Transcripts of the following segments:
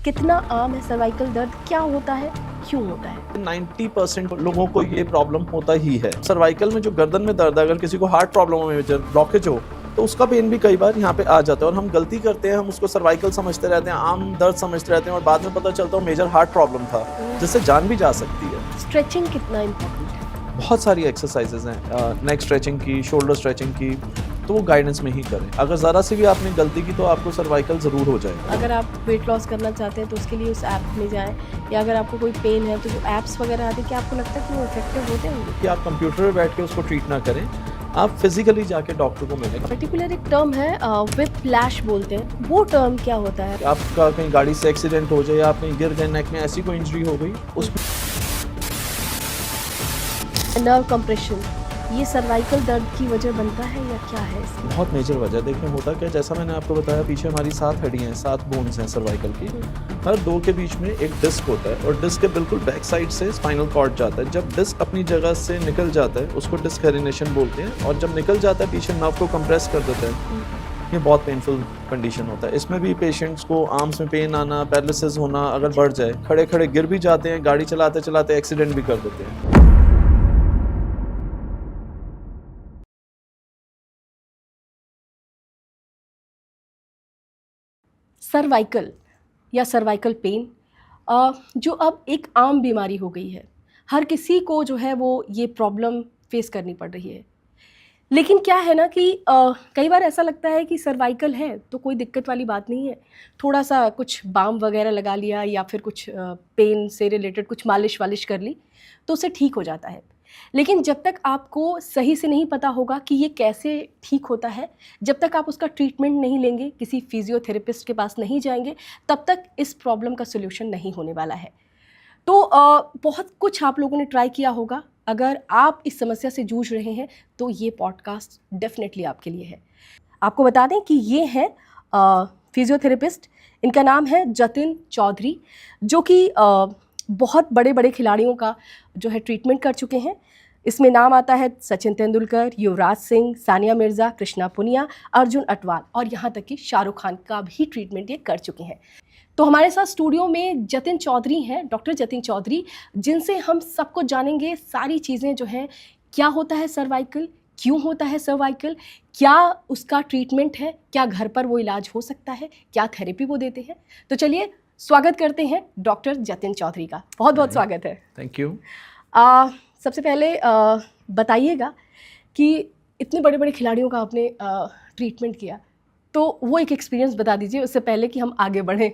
कितना आम है सर्वाइकल दर्द, क्या होता है, क्यों होता है? 90% लोगों को ये प्रॉब्लम होता ही है। सर्वाइकल में जो गर्दन में दर्द है, अगर किसी को हार्ट प्रॉब्लम में ब्लॉकेज हो तो उसका पेन भी कई बार यहाँ पे आ जाता है और हम गलती करते हैं, हम उसको सर्वाइकल समझते रहते हैं, आम दर्द समझते रहते हैं और बाद में पता चलता है मेजर हार्ट प्रॉब्लम था, जिससे जान भी जा सकती है। स्ट्रेचिंग कितना इम्पोर्टेंट है? बहुत सारी एक्सरसाइजेज हैं, नेक स्ट्रेचिंग की, शोल्डर स्ट्रेचिंग की, तो वो गाइडेंस में ही करें। अगर ज़रा सी भी आपने गलती की तो आपको सर्वाइकल ज़रूर हो जाएगा। अगर आप वेट लॉस करना चाहते हैं तो उसके लिए उस ऐप में जाएं, या अगर आपको कोई पेन है तो जो ऐप्स वगैरह आते हैं, क्या आपको लगता है कि वो इफेक्टिव होते होंगे? कि आप कंप्यूटर पे बैठ के उसको ट्रीट ना करें, आप फिजिकली जाके डॉक्टर को मिलें। पर्टिकुलर एक टर्म है व्हिप्लैश बोलते हैं, वो टर्म क्या होता है? आपका कहीं गाड़ी से एक्सीडेंट हो जाए या आप कहीं गिर गए, नेक में ऐसी कोई इंजरी हो गई, उसमें नर्व कंप्रेशन, ये सर्वाइकल दर्द की वजह बनता है या क्या है इसमें? बहुत मेजर वजह। देखिए होता क्या है, जैसा मैंने आपको बताया, पीछे हमारी 7 हड्डियाँ हैं, 7 बोन्स हैं सर्वाइकल की। हर 2 के बीच में एक डिस्क होता है और डिस्क के बिल्कुल बैक साइड से स्पाइनल कॉर्ड जाता है। जब डिस्क अपनी जगह से निकल जाता है उसको डिस्क हेरिनेशन बोलते हैं, और जब निकल जाता है पीछे नर्व को कंप्रेस कर देता है। ये बहुत पेनफुल कंडीशन होता है। इसमें भी पेशेंट्स को आर्म्स में पेन आना, पैरालिसिस होना अगर बढ़ जाए, खड़े खड़े गिर भी जाते हैं, गाड़ी चलाते चलाते एक्सीडेंट भी कर देते हैं। सर्वाइकल या सर्वाइकल पेन जो अब एक आम बीमारी हो गई है, हर किसी को जो है वो ये प्रॉब्लम फेस करनी पड़ रही है। लेकिन क्या है ना कि कई बार ऐसा लगता है कि सर्वाइकल है तो कोई दिक्कत वाली बात नहीं है, थोड़ा सा कुछ बाम वगैरह लगा लिया या फिर कुछ पेन से रिलेटेड कुछ मालिश वालिश कर ली तो उससे ठीक हो जाता है। लेकिन जब तक आपको सही से नहीं पता होगा कि ये कैसे ठीक होता है, जब तक आप उसका ट्रीटमेंट नहीं लेंगे, किसी फिजियोथेरेपिस्ट के पास नहीं जाएंगे, तब तक इस प्रॉब्लम का सोल्यूशन नहीं होने वाला है। तो बहुत कुछ आप लोगों ने ट्राई किया होगा। अगर आप इस समस्या से जूझ रहे हैं तो ये पॉडकास्ट डेफिनेटली आपके लिए है। आपको बता दें कि ये हैं फिजियोथेरेपिस्ट, इनका नाम है जतिन चौधरी, जो कि बहुत बड़े बड़े खिलाड़ियों का जो है ट्रीटमेंट कर चुके हैं। इसमें नाम आता है सचिन तेंदुलकर, युवराज सिंह, सानिया मिर्ज़ा, कृष्णा पुनिया, अर्जुन अटवाल और यहाँ तक कि शाहरुख खान का भी ट्रीटमेंट ये कर चुके हैं। तो हमारे साथ स्टूडियो में जतिन चौधरी हैं, डॉक्टर जतिन चौधरी, जिनसे हम सबको जानेंगे सारी चीज़ें जो हैं, क्या होता है सर्वाइकल, क्यों होता है सर्वाइकल, क्या उसका ट्रीटमेंट है, क्या घर पर वो इलाज हो सकता है, क्या थेरेपी वो देते हैं। तो चलिए स्वागत करते हैं डॉक्टर जतिन चौधरी का। बहुत बहुत स्वागत है। Thank you. सबसे पहले बताइएगा कि इतने बड़े बड़े खिलाड़ियों का आपने ट्रीटमेंट किया, तो वो एक एक्सपीरियंस बता दीजिए उससे पहले कि हम आगे बढ़ें।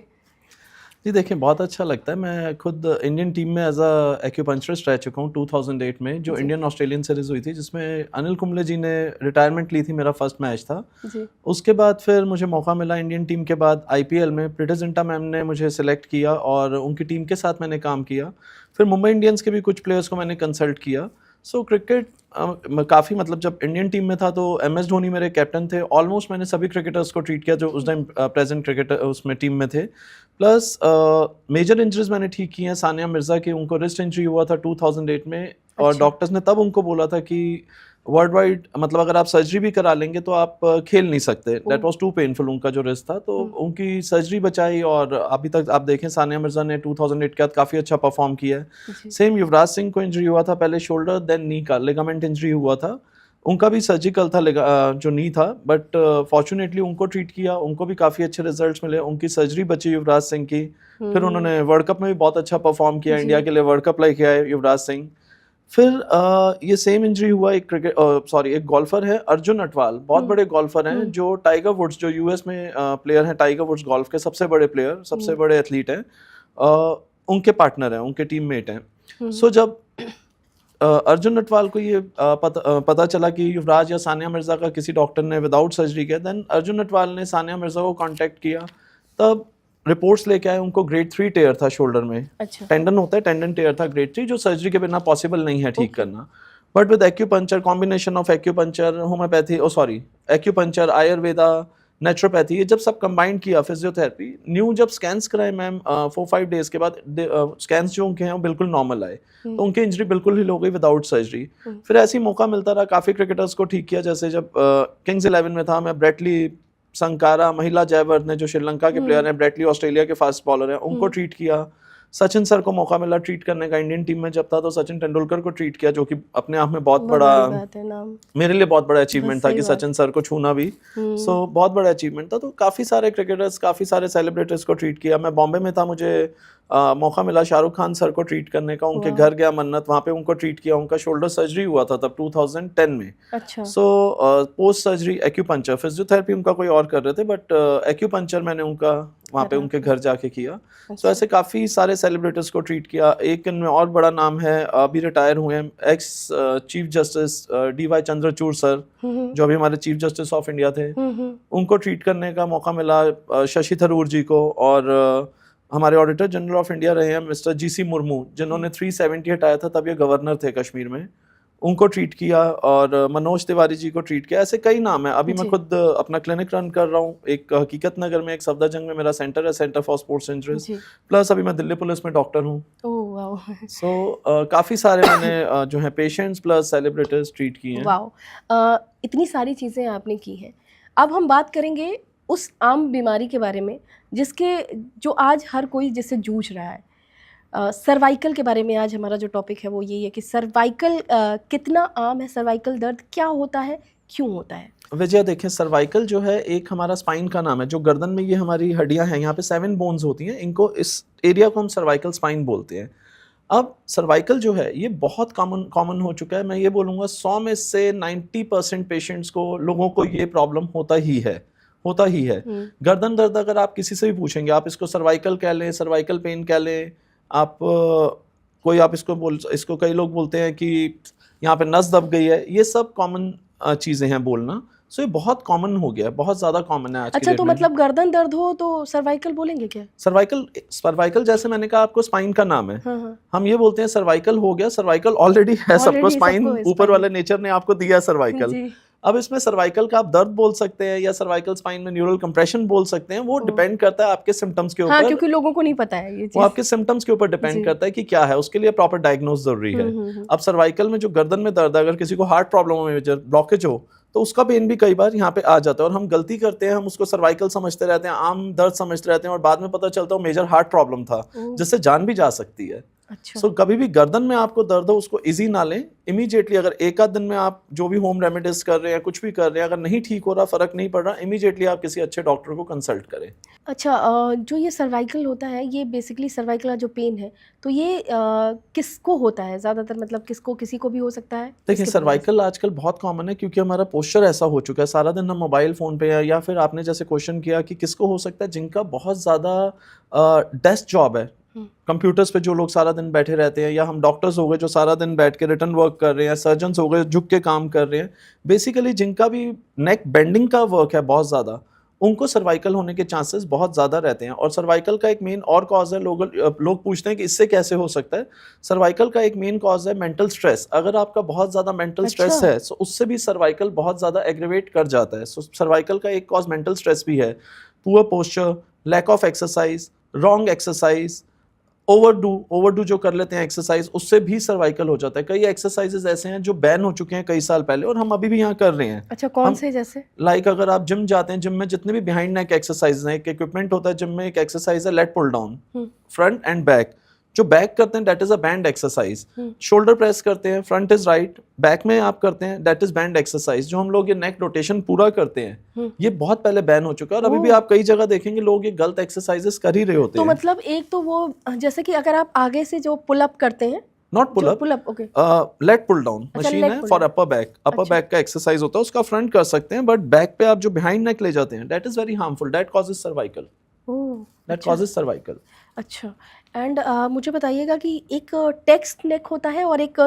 जी देखिए, बहुत अच्छा लगता है। मैं खुद इंडियन टीम में एज अ एक्यूपंक्चरिस्ट रह चुका हूँ 2008 में, जो इंडियन ऑस्ट्रेलियन सीरीज़ हुई थी, जिसमें अनिल कुंबले जी ने रिटायरमेंट ली थी। मेरा फर्स्ट मैच था जी। उसके बाद फिर मुझे मौका मिला इंडियन टीम के बाद IPL में। प्रीटा जिंटा मैम ने मुझे सेलेक्ट किया और उनकी टीम के साथ मैंने काम किया। फिर मुंबई इंडियंस के भी कुछ प्लेयर्स को मैंने कंसल्ट किया। सो क्रिकेट काफ़ी, मतलब जब इंडियन टीम में था तो MS धोनी मेरे कैप्टन थे। ऑलमोस्ट मैंने सभी क्रिकेटर्स को ट्रीट किया जो उस टाइम प्रेजेंट क्रिकेटर उसमें टीम में थे। प्लस मेजर इंजरीज मैंने ठीक की हैं। सानिया मिर्ज़ा की, उनको रिस्ट इंजरी हुआ था 2008 में और डॉक्टर्स ने तब उनको बोला था कि वर्ल्ड वाइड, मतलब अगर आप सर्जरी भी करा लेंगे तो आप खेल नहीं सकते। दैट वाज टू पेनफुल, उनका जो रिस्ट था। तो उनकी सर्जरी बचाई और अभी तक आप देखें सानिया मिर्ज़ा ने 2008 के बाद काफ़ी अच्छा परफॉर्म किया है। सेम युवराज सिंह को इंजरी हुआ था, पहले शोल्डर देन नी का लिगामेंट इंजरी हुआ था। उनका भी सर्जिकल था जो नी था, बट फॉर्चुनेटली उनको ट्रीट किया, उनको भी काफ़ी अच्छे रिजल्ट्स मिले। उनकी सर्जरी बची युवराज सिंह की। फिर उन्होंने वर्ल्ड कप में भी बहुत अच्छा परफॉर्म किया, इंडिया के लिए वर्ल्ड कप लेके आए युवराज सिंह। फिर ये सेम इंजरी हुआ एक गोल्फर है अर्जुन अटवाल, बहुत बड़े गोल्फर हैं, जो टाइगर वुड्स, जो US में प्लेयर हैं, टाइगर वुड्स गोल्फ के सबसे बड़े प्लेयर, सबसे बड़े एथलीट हैं, उनके पार्टनर हैं, उनके टीममेट हैं। सो जब अर्जुन अटवाल को ये पता चला कि युवराज या सानिया मिर्ज़ा का किसी डॉक्टर ने विदाउट सर्जरी किया, देन अर्जुन अटवाल ने सानिया मिर्ज़ा को कांटेक्ट किया। तब रिपोर्ट्स लेके आए, उनको ग्रेड 3 टेयर था शोल्डर में। अच्छा। टेंडन होता है, टेंडन टेयर था ग्रेड 3, जो सर्जरी के बिना पॉसिबल नहीं है ठीक करना। But with acupuncture, combination of acupuncture, homeopathy, acupuncture, Ayurveda, naturopathy, ये जब सब कंबाइन किया, फिजियोथेरेपी, न्यू जब स्कैन्स कराए मैम 4-5 डेज के बाद स्कैन्स जो उनके हैं वो बिल्कुल नॉर्मल आए। तो उनकी इंजरी बिल्कुल ही हो गई विदाउट सर्जरी। फिर ऐसे ही मौका मिलता रहा, काफ़ी क्रिकेटर्स को ठीक किया। जैसे जब किंग्स 11 में था, मैं ब्रेटली संकारा, महिला जयवर्धने जो श्रीलंका के प्लेयर हैं, ब्रेटली ऑस्ट्रेलिया के फास्ट बॉलर हैं, उनको ट्रीट किया। सचिन सर को मौका मिला ट्रीट करने का, इंडियन टीम में जब था तो सचिन तेंदुलकर को ट्रीट किया, जो कि अपने आप में बहुत बड़ा बात है नाम। मेरे लिए बहुत बड़ा अचीवमेंट था सही कि बात। सचिन सर को छूना भी। सो बहुत बड़ा अचीवमेंट था। तो काफ़ी सारे क्रिकेटर्स, काफ़ी सारे सेलिब्रिटीज को ट्रीट किया। मैं बॉम्बे में था, मुझे मौका मिला शाहरुख खान सर को ट्रीट करने का, उनके घर गया मन्नत, वहाँ पे उनको ट्रीट किया। उनका शोल्डर सर्जरी हुआ था तब 2010 में। अच्छा। So post surgery acupuncture, physiotherapy उनका कोई और कर रहे थे, बट एक्यूपंचर मैंने उनका वहाँ पे उनके घर जाके किया। सो ऐसे काफ़ी सारे सेलिब्रिटीज को ट्रीट किया। एक इनमें और बड़ा नाम है, अभी रिटायर हुए हैं, ex chief justice DY Chandrachud sir, जो अभी हमारे चीफ जस्टिस ऑफ इंडिया थे, उनको ट्रीट करने का मौका मिला। शशि थरूर जी को, और हमारे ऑडिटर जनरल ऑफ इंडिया रहे हैं मिस्टर GC मुर्मू, जिन्होंने 370 हटाया था, तब ये गवर्नर थे कश्मीर में, उनको ट्रीट किया। और मनोज तिवारी जी को ट्रीट किया। ऐसे कई नाम है। अभी मैं खुद अपना क्लिनिक रन कर रहा हूँ एक हकीकत नगर में, एक सफदरजंग में मेरा सेंटर है, centre for sports injuries, plus अभी मैं दिल्ली पुलिस में डॉक्टर हूँ। सो काफ़ी सारे मैंने जो है पेशेंट्स प्लस सेलिब्रिटीज ट्रीट किए हैं। वाह, इतनी सारी चीज़ें आपने की हैं। अब हम बात करेंगे उस आम बीमारी के बारे में जो आज हर कोई जिससे जूझ रहा है। सर्वाइकल के बारे में आज हमारा जो टॉपिक है वो यही है कि सर्वाइकल कितना आम है, सर्वाइकल दर्द क्या होता है, क्यों होता है? विजय देखें, सर्वाइकल जो है एक हमारा स्पाइन का नाम है। जो गर्दन में ये हमारी हड्डियां हैं, यहाँ पे 7 बोन्स होती हैं, इनको, इस एरिया को हम सर्वाइकल स्पाइन बोलते हैं। अब सर्वाइकल जो है ये बहुत कॉमन हो चुका है। मैं ये बोलूँगा 100 में से 90% पेशेंट्स को, लोगों को ये प्रॉब्लम होता ही है। गर्दन दर्द अगर आप किसी से भी पूछेंगे, आप इसको सर्वाइकल कह लें, सर्वाइकल पेन कह लें, आप इसको कई लोग बोलते हैं कि यहाँ पे नस दब गई है, ये सब कॉमन चीज़ें हैं बोलना। सो ये बहुत कॉमन हो गया है, बहुत ज़्यादा कॉमन है आज अच्छा, तो मतलब गर्दन दर्द हो तो सर्वाइकल बोलेंगे क्या? सर्वाइकल जैसे मैंने कहा आपको स्पाइन का नाम है। हम ये बोलते हैं सर्वाइकल हो गया, सर्वाइकल ऑलरेडी है सबको, स्पाइन ऊपर वाले नेचर ने आपको दिया सर्वाइकल। अब इसमें सर्वाइकल का आप दर्द बोल सकते हैं या सर्वाइकल स्पाइन में न्यूरल कंप्रेशन बोल सकते हैं, वो डिपेंड करता है आपके सिम्टम्स के ऊपर। हाँ, क्योंकि लोगों को नहीं पता है ये चीज़। वो आपके सिम्टम्स के ऊपर डिपेंड करता है कि क्या है, उसके लिए प्रॉपर डायग्नोज जरूरी है। अब सर्वाइकल में जो गर्दन में दर्द है, अगर किसी को हार्ट प्रॉब्लम में मेजर ब्लॉकेज हो तो उसका पेन भी कई बार यहाँ पे आ जाता है, और हम गलती करते हैं, हम उसको सर्वाइकल समझते रहते हैं, आम दर्द समझते रहते हैं, और बाद में पता चलता है मेजर हार्ट प्रॉब्लम था, जिससे जान भी जा सकती है। अच्छा। सो कभी भी गर्दन में आपको दर्द हो उसको इजी ना लें, इमीडिएटली अगर एक आध दिन में आप जो भी होम रेमेडीज कर रहे हैं, कुछ भी कर रहे हैं, अगर नहीं ठीक हो रहा, फर्क नहीं पड़ रहा, इमीडिएटली आप किसी अच्छे डॉक्टर को कंसल्ट करें। अच्छा, जो ये सर्वाइकल होता है, ये बेसिकली सर्वाइकल का जो पेन है, तो ये किसको होता है ज़्यादातर, मतलब किसी को भी हो सकता है? देखिए, सर्वाइकल आजकल बहुत कॉमन है, क्योंकि हमारा पोस्चर ऐसा हो चुका है, सारा दिन हम मोबाइल फ़ोन पे हैं, या फिर आपने जैसे क्वेश्चन किया कि किसको हो सकता है, जिनका बहुत ज़्यादा डेस्क जॉब है, कंप्यूटर्स पे जो लोग सारा दिन बैठे रहते हैं, या हम डॉक्टर्स हो गए जो सारा दिन बैठ के रिटर्न वर्क कर रहे हैं, सर्जन्स हो गए झुक के काम कर रहे हैं, बेसिकली जिनका भी नेक बेंडिंग का वर्क है बहुत ज़्यादा, उनको सर्वाइकल होने के चांसेस बहुत ज़्यादा रहते हैं। और सर्वाइकल का एक मेन और कॉज है, लोग पूछते हैं कि इससे कैसे हो सकता है। सर्वाइकल का एक मेन कॉज है मेंटल स्ट्रेस। अगर आपका बहुत ज़्यादा मेंटल स्ट्रेस है तो उससे भी सर्वाइकल बहुत ज़्यादा एग्रीवेट कर जाता है। सो सर्वाइकल का एक कॉज मेंटल स्ट्रेस भी है, poor posture, lack of exercise, wrong exercise, overdo जो कर लेते हैं एक्सरसाइज, उससे भी सर्वाइकल हो जाता है। कई एक्सरसाइजेस ऐसे हैं जो बैन हो चुके हैं कई साल पहले, और हम अभी भी यहाँ कर रहे हैं। अच्छा, कौन से? जैसे अगर आप जिम जाते हैं, जिम में जितने भी बिहाइंड नेक एक्सरसाइज हैं, एक इक्विपमेंट होता है जिम में, एक एक्सरसाइज है lat pull down, front and back. जो बैक करते हैं that is a band exercise. Shoulder press करते हैं, फ्रंट इज राइट, बैक में आप करते हैं दैट इज बैंड एक्सरसाइज। जो हम लोग ये नेक रोटेशन पूरा करते हैं, ये बहुत पहले बैन हो चुका है, और अभी भी आप कई जगह देखेंगे लोग ये गलत एक्सरसाइजेस कर ही रहे होते हैं। तो मतलब एक तो वो, जैसे कि अगर आप आगे से जो पुल अप करते हैं, not pull up, okay, let pull down machine है for upper back. Upper back का एक्सरसाइज होता है, उसका फ्रंट कर सकते हैं, बट बैक पे आप जो बिहाइंड नेक ले जाते हैं that is very harmful, that causes cervical. That causes cervical. अच्छा, एंड मुझे बताइएगा कि एक टेक्स्ट नेक होता है और एक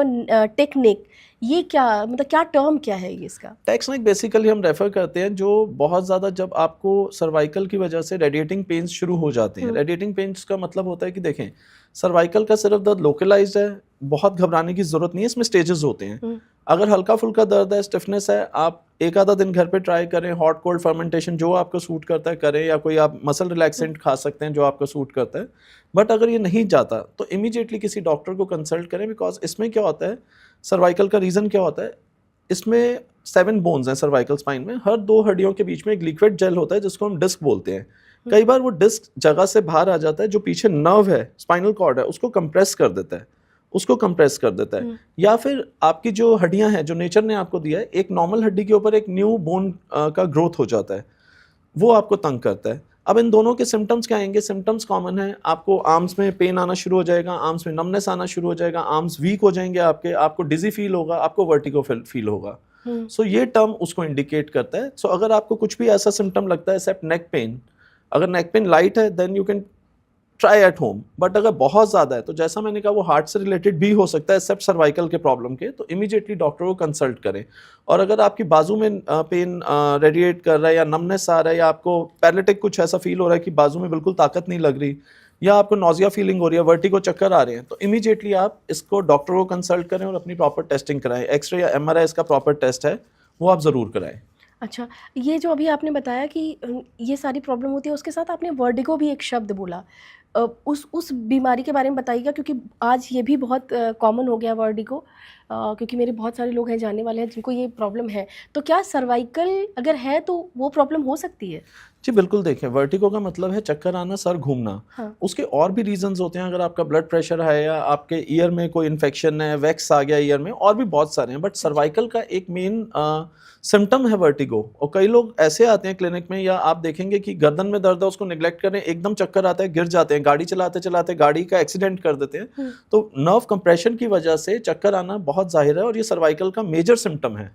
टेक नेक, ये क्या मतलब, क्या टर्म क्या है ये इसका? टेक्स्ट नेक बेसिकली हम रेफर करते हैं जो बहुत ज़्यादा, जब आपको सर्वाइकल की वजह से रेडिएटिंग पेन्स शुरू हो जाते हैं। रेडिएटिंग पेन्स का मतलब होता है कि देखें, सर्वाइकल का सिर्फ दर्द लोकलाइज्ड है, बहुत घबराने की जरूरत नहीं है, इसमें स्टेजेस होते हैं। अगर हल्का फुल्का दर्द है, स्टिफनेस है, आप एक आधा दिन घर पे ट्राई करें, हॉट कोल्ड फर्मेंटेशन जो आपको सूट करता है करें, या कोई आप मसल रिलैक्सेंट खा सकते हैं जो आपको सूट करता है। बट अगर ये नहीं जाता तो इमीडिएटली किसी डॉक्टर को कंसल्ट करें, बिकॉज इसमें क्या होता है, सर्वाइकल का रीज़न क्या होता है, इसमें 7 बोन्स हैं सर्वाइकल स्पाइन में, हर 2 हड्डियों के बीच में एक लिक्विड जेल होता है जिसको हम डिस्क बोलते हैं। कई बार वो डिस्क जगह से बाहर आ जाता है, जो पीछे नर्व है, स्पाइनल कॉर्ड है, उसको कंप्रेस कर देता है, या फिर आपकी जो हड्डियां हैं जो नेचर ने आपको दिया है, एक नॉर्मल हड्डी के ऊपर एक न्यू बोन का ग्रोथ हो जाता है, वो आपको तंग करता है। अब इन दोनों के सिम्टम्स क्या आएंगे? सिम्टम्स कॉमन है, आपको आर्म्स में पेन आना शुरू हो जाएगा, आर्म्स में नमनेस आना शुरू हो जाएगा, आर्म्स वीक हो जाएंगे आपके, आपको डिजी फील होगा, आपको वर्टिगो फील होगा। सो ये टर्म उसको इंडिकेट करता है। सो अगर आपको कुछ भी ऐसा सिम्टम लगता है एक्सेप्ट नेक पेन, अगर नेक पेन लाइट है then you can try at home, but अगर बहुत ज़्यादा है तो जैसा मैंने कहा वो हार्ट से रिलेटेड भी हो सकता है एक्सेप्ट सर्वाइकल के प्रॉब्लम के, तो इमीडिएटली डॉक्टर को कंसल्ट करें। और अगर आपकी बाजू में पेन रेडिएट कर रहा है या नमनेस आ रहा है या आपको पैरालिटिक कुछ ऐसा फील हो रहा है कि बाजू में बिल्कुल ताकत नहीं लग रही, या आपको नॉजिया फीलिंग हो रही है, वर्टिगो चक्कर आ रहे हैं, तो इमीडिएटली आप इसको डॉक्टर को कंसल्ट करें और अपनी प्रॉपर टेस्टिंग कराएं। एक्सरे या MRI इसका प्रॉपर टेस्ट है, वो आप ज़रूर कराएं। अच्छा, ये जो अभी आपने बताया कि ये सारी प्रॉब्लम होती है, उसके साथ आपने वर्टिगो भी एक शब्द बोला, उस बीमारी के बारे में बताइएगा, क्योंकि आज ये भी बहुत कॉमन हो गया वर्टिगो, क्योंकि मेरे बहुत सारे लोग हैं जानने वाले हैं जिनको ये प्रॉब्लम है। तो क्या सर्वाइकल अगर है तो वो प्रॉब्लम हो सकती है? जी बिल्कुल, देखें वर्टिगो का मतलब है चक्कर आना, सर घूमना। हाँ। उसके और भी रीजंस होते हैं, अगर आपका ब्लड प्रेशर है या आपके ईयर में कोई इन्फेक्शन है, वैक्स आ गया ईयर में, और भी बहुत सारे हैं, बट सर्वाइकल का एक मेन सिम्टम है वर्टिगो। और कई लोग ऐसे आते हैं क्लिनिक में, या आप देखेंगे कि गर्दन में दर्द है उसको निगलेक्ट करें, एकदम चक्कर आता है, गिर जाते हैं, गाड़ी चलाते चलाते गाड़ी का एक्सीडेंट कर देते हैं, तो नर्व कंप्रेशन की वजह से चक्कर आना बहुत जाहिर है और ये सर्वाइकल का मेजर सिम्टम है।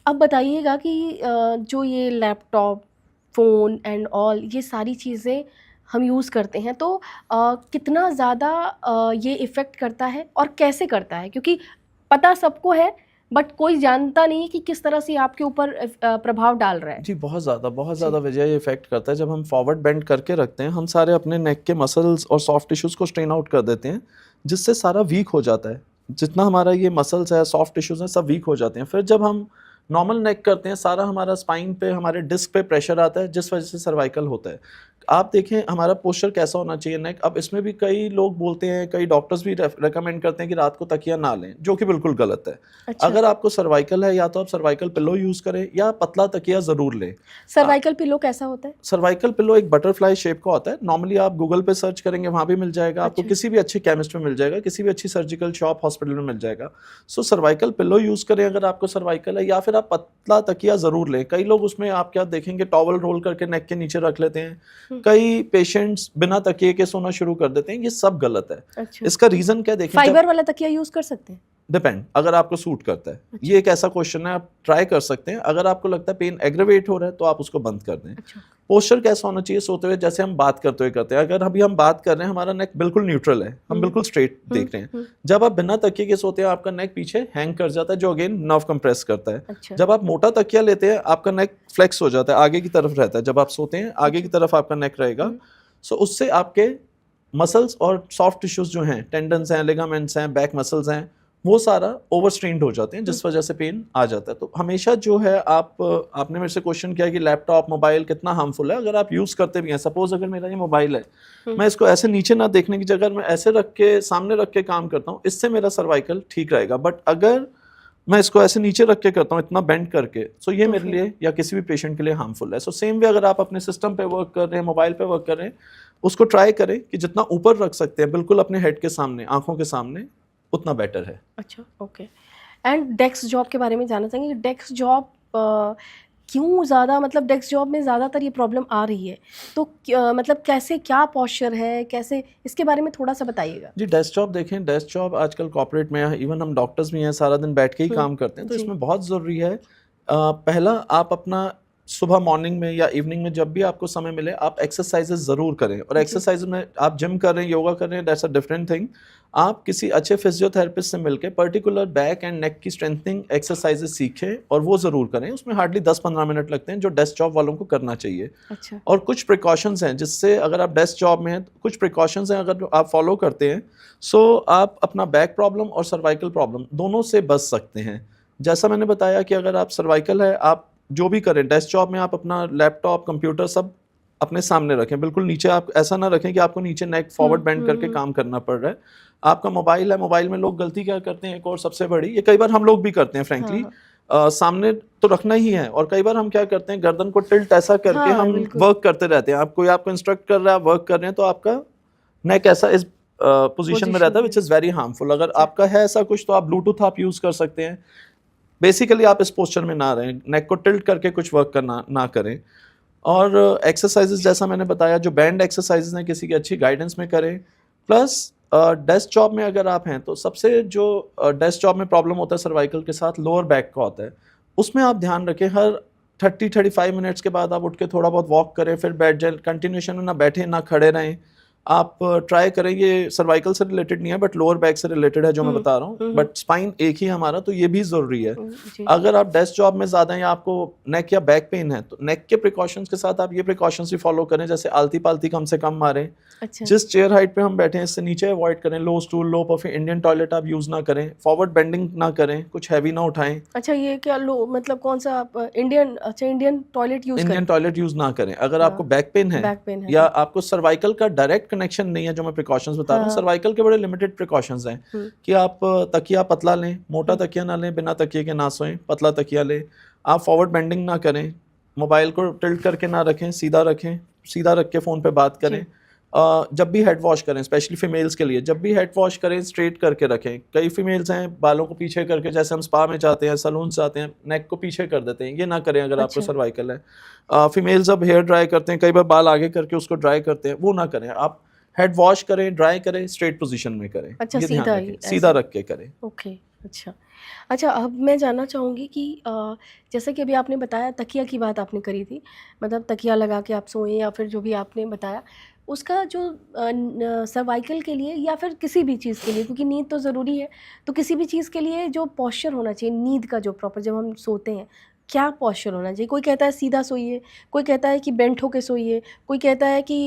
अब बताइएगा कि जो ये लैपटॉप, फ़ोन एंड ऑल ये सारी चीज़ें हम यूज़ करते हैं, तो कितना ज़्यादा ये इफ़ेक्ट करता है और कैसे करता है? क्योंकि पता सबको है बट कोई जानता नहीं है कि किस तरह से आपके ऊपर प्रभाव डाल रहा है। जी बहुत ज़्यादा वजह ये इफेक्ट करता है। जब हम फॉरवर्ड बेंड करके रखते हैं, हम सारे अपने नेक के मसल्स और सॉफ्ट टिश्यूज़ को स्ट्रेन आउट कर देते हैं, जिससे सारा वीक हो जाता है। जितना हमारा ये मसल्स है, सॉफ्ट टिश्यूज़ हैं, सब वीक हो जाते हैं। फिर जब हम नॉर्मल नेक करते हैं, सारा हमारा स्पाइन पे, हमारे डिस्क पे प्रेशर आता है, जिस वजह से सर्वाइकल होता है। आप देखें हमारा पोस्चर कैसा होना चाहिए नेक। अब इसमें भी कई लोग बोलते हैं, कई डॉक्टर्स भी रेकमेंड करते हैं कि रात को तकिया ना लें, जो कि बिल्कुल गलत है। अच्छा। अगर आपको सर्वाइकल है, या तो आप सर्वाइकल पिलो यूज़ करें या पतला तकिया ज़रूर लें। सर्वाइकल पिलो कैसा होता है? सर्वाइकल पिलो एक बटरफ्लाई शेप का होता है। नॉर्मली आप गूगल पे सर्च करेंगे, वहाँ भी मिल जाएगा आपको, अच्छा। किसी भी अच्छे केमिस्ट में मिल जाएगा, किसी भी अच्छी सर्जिकल शॉप, हॉस्पिटल में मिल जाएगा। सो सर्वाइकल पिलो यूज़ करें अगर आपको सर्वाइकल है, या फिर आप पतला तकिया ज़रूर लें। कई लोग उसमें आप क्या देखेंगे, टॉवल रोल करके नेक के नीचे रख लेते हैं। कई पेशेंट्स बिना तकिए के सोना शुरू कर देते हैं, ये सब गलत है। अच्छा। इसका रीज़न क्या देखें, फाइबर वाला तकिया यूज़ कर सकते हैं? डिपेंड, अगर आपको सूट करता है। ये एक ऐसा क्वेश्चन है, आप ट्राई कर सकते हैं। अगर आपको लगता है पेन एग्रेवेट हो रहा है तो आप उसको बंद कर दें। अच्छा। पोस्चर कैसा होना चाहिए सोते हुए, जैसे हम बात करते हुए करते हैं। अगर अभी हम बात कर रहे हैं, हमारा नेक बिल्कुल न्यूट्रल है, हम बिल्कुल स्ट्रेट देख रहे हैं। जब आप बिना तकिए के सोते हैं, आपका नेक पीछे हैंग कर जाता है, जो अगेन नर्व कंप्रेस करता है। अच्छा। जब आप मोटा तकिया लेते हैं, आपका नेक फ्लेक्स हो जाता है, आगे की तरफ रहता है। जब आप सोते हैं, आगे की तरफ आपका नेक रहेगा। सो उससे आपके मसल्स और सॉफ्ट टिश्यूज जो हैं, टेंडन्स हैं, लिगामेंट्स हैं, बैक मसल्स हैं, वो सारा ओवर स्ट्रेन्ड हो जाते हैं, जिस वजह से पेन आ जाता है। तो हमेशा जो है, आपने मेरे से क्वेश्चन किया कि लैपटॉप, मोबाइल कितना हार्मफुल है। अगर आप यूज़ करते भी हैं, सपोज अगर मेरा ये मोबाइल है, मैं इसको ऐसे नीचे ना देखने की जगह मैं ऐसे रख के, सामने रख के काम करता हूँ, इससे मेरा सर्वाइकल ठीक रहेगा। बट अगर मैं इसको ऐसे नीचे रख के करता हूँ, इतना बेंड करके, सो ये मेरे लिए या किसी भी पेशेंट के लिए हार्मफुल है। सो सेम वे अगर आप अपने सिस्टम पे वर्क कर रहे हैं, मोबाइल पे वर्क कर रहे हैं, उसको ट्राई करें कि जितना ऊपर रख सकते हैं, बिल्कुल अपने हेड के सामने, आंखों के सामने, उतना बेटर है। अच्छा, ओके। एंड डेस्क जॉब के बारे में जानना चाहेंगे कि डेस्क जॉब क्यों ज़्यादा, मतलब डेस्क जॉब में ज़्यादातर ये प्रॉब्लम आ रही है, तो मतलब कैसे, क्या पोस्चर है, कैसे, इसके बारे में थोड़ा सा बताइएगा। जी डेस्क जॉब देखें, डेस्क जॉब आजकल कॉर्पोरेट में, इवन हम डॉक्टर्स भी हैं, सारा दिन बैठ के ही काम करते हैं, तो इसमें बहुत ज़रूरी है, पहला आप अपना सुबह मॉर्निंग में या इवनिंग में जब भी आपको समय मिले, आप एक्सरसाइजेज ज़रूर करें। और एक्सरसाइज में आप जिम कर रहे हैं, योगा कर रहे हैं, दैट्स अ डिफरेंट थिंग। आप किसी अच्छे फिजियोथेरेपिस्ट से मिलकर पर्टिकुलर बैक एंड नेक की स्ट्रेंथनिंग एक्सरसाइजेज सीखें और वो ज़रूर करें। उसमें हार्डली 10-15 मिनट लगते हैं, जो डेस्क जॉब वालों को करना चाहिए। अच्छा। और कुछ प्रिकॉशंस हैं, जिससे अगर आप डेस्क जॉब में हैं, कुछ प्रिकॉशंस हैं, अगर आप फॉलो करते हैं, सो आप अपना बैक प्रॉब्लम और सर्वाइकल प्रॉब्लम दोनों से बच सकते हैं। जैसा मैंने बताया कि अगर आप सर्वाइकल है, आप जो भी करें डेस्क जॉब में, आप अपना लैपटॉप, कंप्यूटर सब अपने सामने रखें, बिल्कुल नीचे। आप ऐसा ना रखें कि आपको नीचे नेक फॉरवर्ड बेंड करके काम करना पड़ रहा है। आपका मोबाइल है, मोबाइल में लोग गलती क्या करते हैं, एक और सबसे बड़ी, ये कई बार हम लोग भी करते हैं फ्रेंकली, सामने तो रखना ही है। और कई बार हम क्या करते हैं, गर्दन को टिल्ट ऐसा करके हाँ, हम बिल्कुल। वर्क करते रहते हैं। आप कोई आपको इंस्ट्रक्ट कर रहा है, आप वर्क कर रहे हैं, तो आपका नेक ऐसा इस पोजीशन में रहता है, विच इज़ वेरी हार्मफुल। अगर आपका है ऐसा कुछ तो आप ब्लूटूथ आप यूज़ कर सकते हैं। बेसिकली आप इस पोस्चर में ना रहें, नेक को टिल्ट करके कुछ वर्क करना ना करें। और एक्सरसाइजेज जैसा मैंने बताया, जो बैंड एक्सरसाइजेज हैं, किसी की अच्छी गाइडेंस में करें। प्लस डेस्क जॉब में अगर आप हैं तो सबसे जो डेस्क जॉब में प्रॉब्लम होता है सर्वाइकल के साथ, लोअर बैक का होता है। उसमें आप ध्यान रखें, हर 30-35 मिनट्स के बाद आप उठ के थोड़ा बहुत वॉक करें, फिर बैठ जाए। कंटिन्यूशन में ना बैठें ना खड़े रहें। आप ट्राई करें, ये सर्वाइकल से रिलेटेड नहीं है बट लोअर बैक से रिलेटेड है जो मैं बता रहा हूँ, बट स्पाइन एक ही हमारा, तो ये भी ज़रूरी है। जी। अगर आप डेस्क जॉब में ज़्यादा हैं या आपको नेक या बैक पेन है, तो नेक के प्रिकॉशंस के साथ आप ये प्रिकॉशंस भी फॉलो करें, जैसे आलती पालती कम से कम मारें। अच्छा। जिस चेयर हाइट पे हम बैठे हैं इससे नीचे अवॉइड करें। लो स्टूल, लो परफे, इंडियन टॉयलेट आप यूज़ ना करें। फॉरवर्ड बेंडिंग ना करें, कुछ हैवी ना उठाएं। अच्छा, ये क्या लो मतलब कौन सा आप इंडियन टॉयलेट यूज इंडियन करें? टॉयलेट यूज़ ना करें। अगर हाँ, आपको बैक पेन है बैक पेन है या तो। आपको सर्वाइकल का डायरेक्ट कनेक्शन नहीं है, जो मैं प्रिकॉशंस बता रहा हूँ, हाँ। सर्वाइकल के बड़े लिमिटेड प्रिकॉशंस हैं कि आप तकिया पतला लें, मोटा तकिया ना लें, बिना तकिए के ना सोएं, पतला तकिया लें। आप फॉरवर्ड बेंडिंग ना करें, मोबाइल को टिल्ट करके ना रखें, सीधा रखें, सीधा रख के फ़ोन पे बात करें। जब भी हेड वॉश करें, स्पेशली फीमेल्स के लिए, जब भी हेड वॉश करें स्ट्रेट करके रखें। कई फीमेल्स हैं बालों को पीछे करके, जैसे हम स्पा में जाते हैं, सलून जाते हैं, नेक को पीछे कर देते हैं। ये ना करें अगर आपको अच्छा। सर्वाइकल है। फीमेल्स अब हेयर ड्राई करते हैं, कई बार बाल आगे करके उसको ड्राई करते हैं, वो ना करें। आप हेड वॉश करें, ड्राई करें, स्ट्रेट पोजीशन में करें। अच्छा, ये ध्यान सीधा रखें, ही सीधा ऐसे। रख के करें। ओके। अच्छा। अच्छा, अब मैं जानना चाहूँगी कि जैसे कि अभी आपने बताया तकिया की बात आपने करी थी, मतलब तकिया लगा के आप सोएं या फिर जो भी आपने बताया, उसका जो सर्वाइकल के लिए या फिर किसी भी चीज़ के लिए, क्योंकि नींद तो ज़रूरी है, तो किसी भी चीज़ के लिए जो पोस्चर होना चाहिए नींद का, जो प्रॉपर जब हम सोते हैं, क्या पोस्चर होना चाहिए? कोई कहता है सीधा सोइए, कोई कहता है कि बेंट होके सोइए, कोई कहता है कि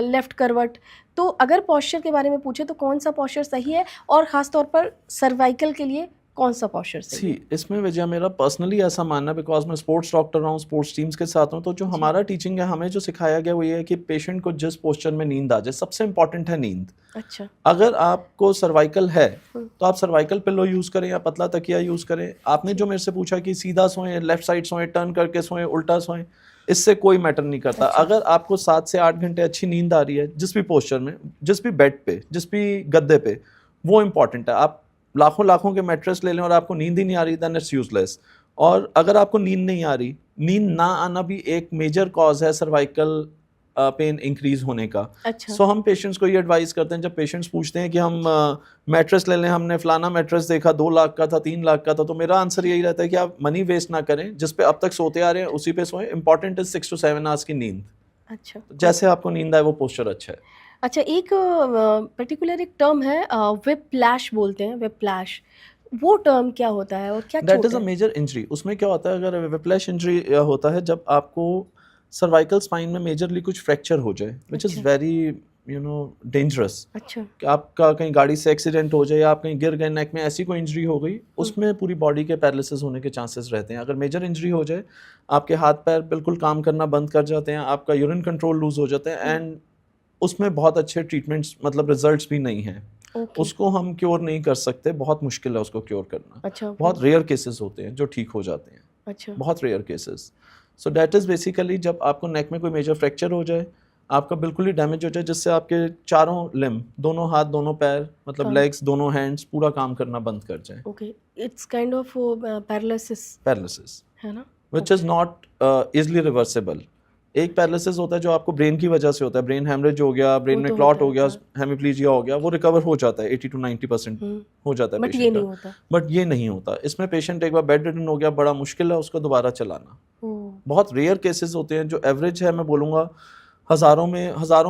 लेफ्ट करवट। तो अगर पोस्चर के बारे में पूछे तो कौन सा पोस्चर सही है, और ख़ास तौर पर सर्वाइकल के लिए कौन सा पोस्चर सही है? इसमें वजह मेरा पर्सनली ऐसा मानना, बिकॉज मैं स्पोर्ट्स डॉक्टर रहा हूँ, स्पोर्ट्स टीम्स के साथ हूँ, तो जो हमारा टीचिंग है, हमें जो सिखाया गया वो ये है कि पेशेंट को जिस पोस्चर में नींद आ जाए, सबसे इंपॉर्टेंट है नींद। अच्छा। अगर आपको सर्वाइकल है तो आप सर्वाइकल पिलो यूज़ करें या पतला तकिया यूज़ करें। आपने जो मेरे से पूछा कि सीधा सोएं, लेफ्ट साइड सोएं, टर्न करके सोएं, उल्टा सोएं, इससे कोई मैटर नहीं करता। अगर आपको 7 से 8 घंटे अच्छी नींद आ रही है, जिस भी पोस्चर में, जिस भी बेड पे, जिस भी गद्दे पे, वो इंपॉर्टेंट है। आप लाखों के मैट्रेस ले लें और आपको नींद ही नहीं आ रही, देन इट्स यूजलेस। और अगर आपको नींद नहीं आ रही, नींद ना आना भी एक मेजर कॉज है सर्वाइकल पेन इंक्रीज होने का। अच्छा। सो हम पेशेंट्स को ये एडवाइस करते हैं, जब पेशेंट्स पूछते हैं कि हम मैट्रेस ले लें, हमने फलाना मैट्रेस देखा 2 लाख का था, 3 लाख का था, तो मेरा आंसर यही रहता है कि आप मनी वेस्ट ना करें, जिस पे अब तक सोते आ रहे हैं उसी पे सोएं। इंपॉर्टेंट इज 6 to 7 आवर्स की नींद। अच्छा। जैसे आपको नींद आए वो पोस्चर अच्छा है। अच्छा, एक पर्टिकुलर एक टर्म है, व्हिप्लैश बोलते हैं, व्हिप्लैश। वो टर्म क्या होता है और क्या दैट चोट इज़ अ है? Major injury. उसमें क्या होता है, अगर विप्लैश इंजरी होता है जब आपको सर्वाइकल स्पाइन में मेजरली कुछ फ्रैक्चर हो जाए, विच इज़ अच्छा। Very dangerous. अच्छा। कि आपका कहीं गाड़ी से एक्सीडेंट हो जाए या आप कहीं गिर गए, नेक में ऐसी कोई इंजरी हो गई, उसमें पूरी बॉडी के पैरालिसिस होने के चांसेस रहते हैं। अगर मेजर इंजरी हो जाए, आपके हाथ पैर बिल्कुल काम करना बंद कर जाते हैं, आपका यूरिन कंट्रोल लूज हो जाता है, एंड उसमें बहुत अच्छे ट्रीटमेंट्स, मतलब रिजल्ट्स भी नहीं हैं। ओके। उसको हम क्योर नहीं कर सकते, बहुत मुश्किल है उसको क्योर करना। अच्छा। बहुत रेयर केसेस होते हैं जो ठीक हो जाते हैं, अच्छा। बहुत rare cases. So that is basically जब आपको नेक में कोई मेजर फ्रैक्चर हो जाए, आपका बिल्कुल ही डैमेज हो जाए, जिससे आपके चारों लिम्ब, दोनों हाथ, दोनों पैर, मतलब काम। लेग्स, दोनों हैंड्स पूरा काम करना बंद कर जाए। Okay. It's kind of paralysis, paralysis है ना? Which is not easily reversible. एक पैरालिसिस होता है जो आपको ब्रेन की वजह से होता है, ब्रेन हेमरेज हो गया, ब्रेन वो में तो क्लॉट होता हो है, गया, हाँ। हेमिप्लीजिया हो गया, वो रिकवर हो जाता है 80 to 90% हो जाता है बट ये पेशेंट नहीं का। होता। बट ये नहीं होता। इसमें पेशेंट एक बार बेड रिडन हो गया, बड़ा मुश्किल है उसको दोबारा चलाना। ओह। बहुत रेयर केसेस होते हैं, जो एवरेज है मैं बोलूँगा हज़ारों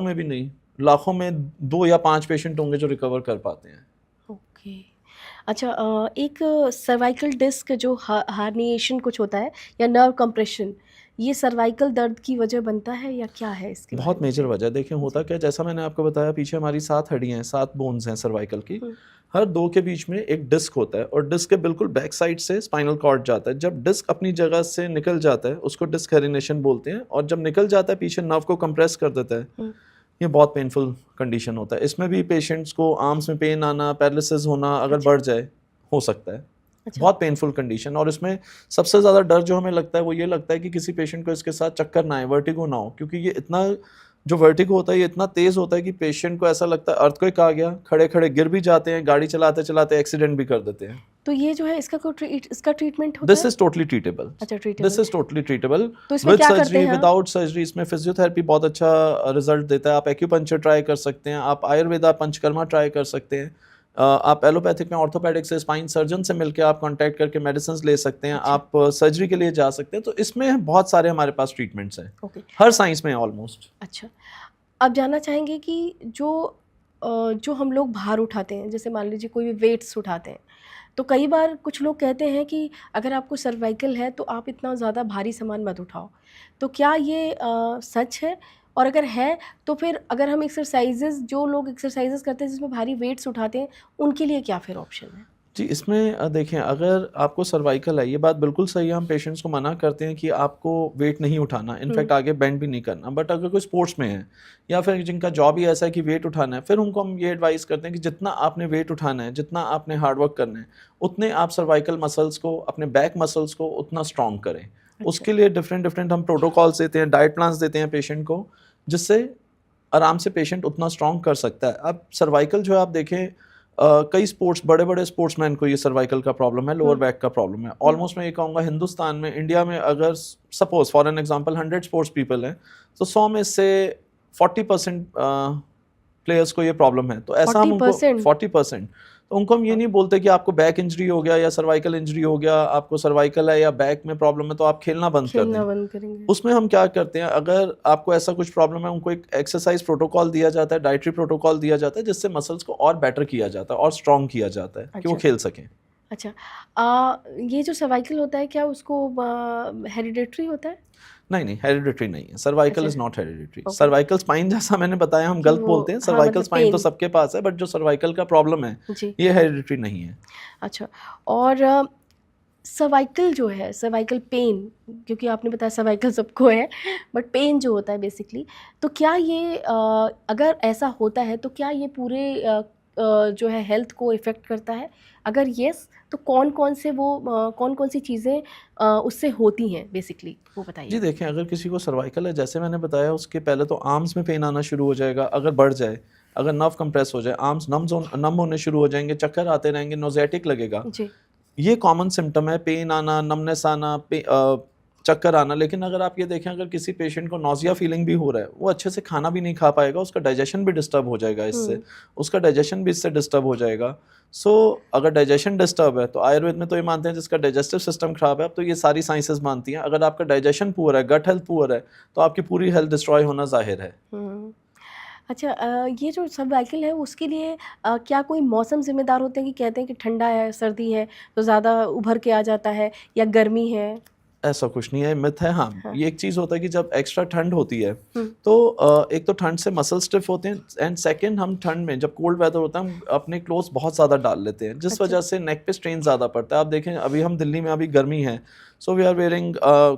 में भी नहीं, लाखों में 2 या 5 पेशेंट होंगे जो रिकवर कर पाते हैं। ओके। अच्छा, एक सर्वाइकल डिस्क जो हार्निएशन कुछ होता है या नर्व कंप्रेशन, ये सर्वाइकल दर्द की वजह बनता है या क्या है इसके बारे बहुत में मेजर बताइए? वजह देखिए होता क्या है, जैसा मैंने आपको बताया, पीछे हमारी 7 हड्डियाँ हैं, 7 बोन्स हैं सर्वाइकल की। हर 2 के बीच में एक डिस्क होता है और डिस्क के बिल्कुल बैक साइड से स्पाइनल कॉर्ड जाता है। जब डिस्क अपनी जगह से निकल जाता है, उसको डिस्क हेरिनेशन बोलते हैं, और जब निकल जाता है पीछे नर्व को कंप्रेस कर देता है। ये बहुत पेनफुल कंडीशन होता है। इसमें भी पेशेंट्स को आर्म्स में पेन आना, पैरालिसिस होना अगर बढ़ जाए, हो सकता है। अच्छा। बहुत पेनफुल कंडीशन। और इसमें सबसे ज़्यादा डर जो हमें लगता है वो ये लगता है कि किसी पेशेंट को इसके साथ चक्कर ना आए, वर्टिगो ना हो, क्योंकि ये इतना जो वर्टिगो होता है ये इतना तेज़ होता है कि पेशेंट को ऐसा लगता है अर्थक्वेक आ गया, खड़े खड़े गिर भी जाते हैं, गाड़ी चलाते चलाते एक्सीडेंट भी कर देते हैं। तो ये जो है इसका ट्रीटमेंट होता दिस है? Is totally treatable. अच्छा, this treatable. Is totally treatable तो इसमें विद क्या करते सर्जरी, हैं आप? Without surgery. इसमें फिजियोथेरेपी बहुत अच्छा रिजल्ट देता है। आप एक्यूपंक्चर ट्राई कर सकते हैं, आप आयुर्वेदा पंचकर्मा ट्राई कर सकते हैं, आप एलोपैथिक में ऑर्थोपेडिक से, स्पाइन सर्जन से मिलकर आप कांटेक्ट करके मेडिसिन ले सकते हैं। अच्छा। आप सर्जरी के लिए जा सकते हैं। तो इसमें बहुत सारे हमारे पास ट्रीटमेंट्स हैं, ओके। हर साइंस में ऑलमोस्ट। अच्छा, आप जानना चाहेंगे कि जो हम लोग भार उठाते हैं, जैसे मान लीजिए कोई भी वेट्स उठाते हैं, तो कई बार कुछ लोग कहते हैं कि अगर आपको सर्वाइकल है तो आप इतना ज़्यादा भारी सामान मत उठाओ। तो क्या ये सच है? और अगर है तो फिर अगर हम एक्सरसाइजेज़, जो लोग एक्सरसाइजेज़ करते हैं जिसमें भारी वेट्स उठाते हैं, उनके लिए क्या फिर ऑप्शन है? जी, इसमें देखें, अगर आपको सर्वाइकल है, ये बात बिल्कुल सही है, हम पेशेंट्स को मना करते हैं कि आपको वेट नहीं उठाना, इनफैक्ट आगे बेंड भी नहीं करना। बट अगर कोई स्पोर्ट्स में है या फिर जिनका जॉब ही ऐसा है कि वेट उठाना है, फिर उनको हम ये एडवाइस करते हैं कि जितना आपने वेट उठाना है, जितना आपने हार्डवर्क करना है, उतने आप सर्वाइकल मसल्स को, अपने बैक मसल्स को उतना स्ट्रॉन्ग करें। उसके लिए डिफरेंट हम प्रोटोकॉल्स देते हैं, डाइट प्लान्स देते हैं पेशेंट को, जिससे आराम से पेशेंट उतना स्ट्रॉन्ग कर सकता है। अब सर्वाइकल जो आप देखें, कई स्पोर्ट्स, बड़े बड़े स्पोर्ट्समैन को ये सर्वाइकल का प्रॉब्लम है, लोअर बैक का प्रॉब्लम है। ऑलमोस्ट मैं ये कहूँगा हिंदुस्तान में, इंडिया में अगर suppose for an example 100 sports people हैं, तो 100 में से 40% प्लेयर्स को ये प्रॉब्लम है। तो ऐसा हम उनको 40%? 40%, तो उनको हम ये नहीं बोलते कि आपको बैक इंजरी हो गया या सर्वाइकल इंजरी हो गया, आपको सर्वाइकल है या बैक में प्रॉब्लम है तो आप खेलना बंद कर खेलना दें। बंद करेंगे। उसमें हम क्या करते हैं, अगर आपको ऐसा कुछ प्रॉब्लम है, उनको एक एक्सरसाइज प्रोटोकॉल दिया जाता है, डाइटरी प्रोटोकॉल दिया जाता है, जिससे मसल्स को और बेटर किया जाता है और स्ट्रॉन्ग किया जाता है कि वो अच्छा। खेल सकें। अच्छा, ये जो सर्वाइकल होता है क्या उसको हेरिडेटरी होता है? नहीं, हेरिडिटरी नहीं है, सर्वाइकल अच्छा। Is not hereditary. Okay. Cervical spine, जैसा मैंने बताया, हम कि गलत वो, बोलते हैं, हाँ, सर्वाइकल मतलब स्पाइन तो पेन। सबके पास है, बट जो सर्वाइकल का प्रॉब्लम है जी। ये हेरिडिटरी नहीं है। अच्छा, और सर्वाइकल जो है, सर्वाइकल पेन, क्योंकि आपने बताया सर्वाइकल सबको है, बट पेन जो होता है बेसिकली, तो क्या ये अगर ऐसा होता है तो क्या ये पूरे जो है हेल्थ को इफ़ेक्ट करता है? अगर येस, तो कौन कौन सी चीज़ें उससे होती हैं बेसिकली, वो जी बताइए। देखें, अगर किसी को सर्वाइकल है, जैसे मैंने बताया, उसके पहले तो आर्म्स में पेन आना शुरू हो जाएगा, अगर बढ़ जाए, अगर नर्व कंप्रेस हो जाए, आर्म्स नम होने शुरू हो जाएंगे, चक्कर आते रहेंगे, नोजेटिक लगेगा। जी। ये कॉमन सिम्टम है, पेन आना, नमनेस आना, चक्कर आना। लेकिन अगर आप ये देखें, अगर किसी पेशेंट को नौजिया फीलिंग भी हो रहा है, वो अच्छे से खाना भी नहीं खा पाएगा, उसका डाइजेशन भी डिस्टर्ब हो जाएगा इससे, उसका डाइजेशन भी इससे डिस्टर्ब हो जाएगा। सो अगर डाइजेशन डिस्टर्ब है, तो आयुर्वेद में तो ये मानते हैं जिसका डाइजेस्टिव सिस्टम खराब है, अब तो ये सारी साइंसेज मानती हैं, अगर आपका डाइजेशन पुअर है, गट हेल्थ पुअर है, तो आपकी पूरी हेल्थ डिस्ट्रॉय होना जाहिर है। अच्छा, ये जो सर्वाइकल है उसके लिए क्या कोई मौसम ज़िम्मेदार होते हैं कि कहते हैं कि ठंडा है, सर्दी है तो ज़्यादा उभर के आ जाता है, या गर्मी है? ऐसा कुछ नहीं है, मिथ है। हाँ, हाँ। ये एक चीज़ होता है कि जब एक्स्ट्रा ठंड होती है, हम्म। तो एक तो ठंड से मसल स्टिफ होते हैं, एंड सेकंड हम ठंड में, जब कोल्ड वेदर होता है, हम अपने क्लोथ्स बहुत ज़्यादा डाल लेते हैं, जिस अच्छा। वजह से नेक पे स्ट्रेन ज़्यादा पड़ता है। आप देखें, अभी हम दिल्ली में, अभी गर्मी है, so we are wearing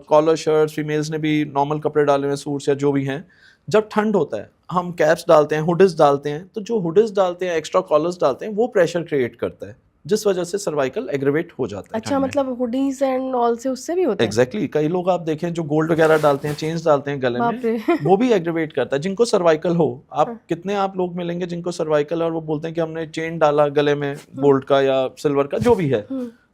collar shirts, females ने भी नॉर्मल कपड़े डाले हुए हैं, सूट्स या जो भी हैं। जब ठंड होता है, हम कैप्स डालते हैं, हुडीज डालते हैं, तो जो हुडीज डालते हैं, एक्स्ट्रा कॉलर्स डालते हैं, वो प्रेशर क्रिएट करता है, जिस वजह से सर्वाइकल एग्रेवेट हो जाता है। अच्छा, मतलब हुडीज एंड ऑल से उससे भी होता है? एग्जैक्टली, कई लोग आप देखें जो गोल्ड वगैरह डालते हैं, चेन्स डालते हैं गले बाप में, रे। वो भी एग्रीवेट करता है। जिनको सर्वाइकल हो, आप हाँ। कितने आप लोग मिलेंगे जिनको सर्वाइकल है और वो बोलते हैं कि हमने चेन डाला गले में, गोल्ड का या सिल्वर का, जो भी है,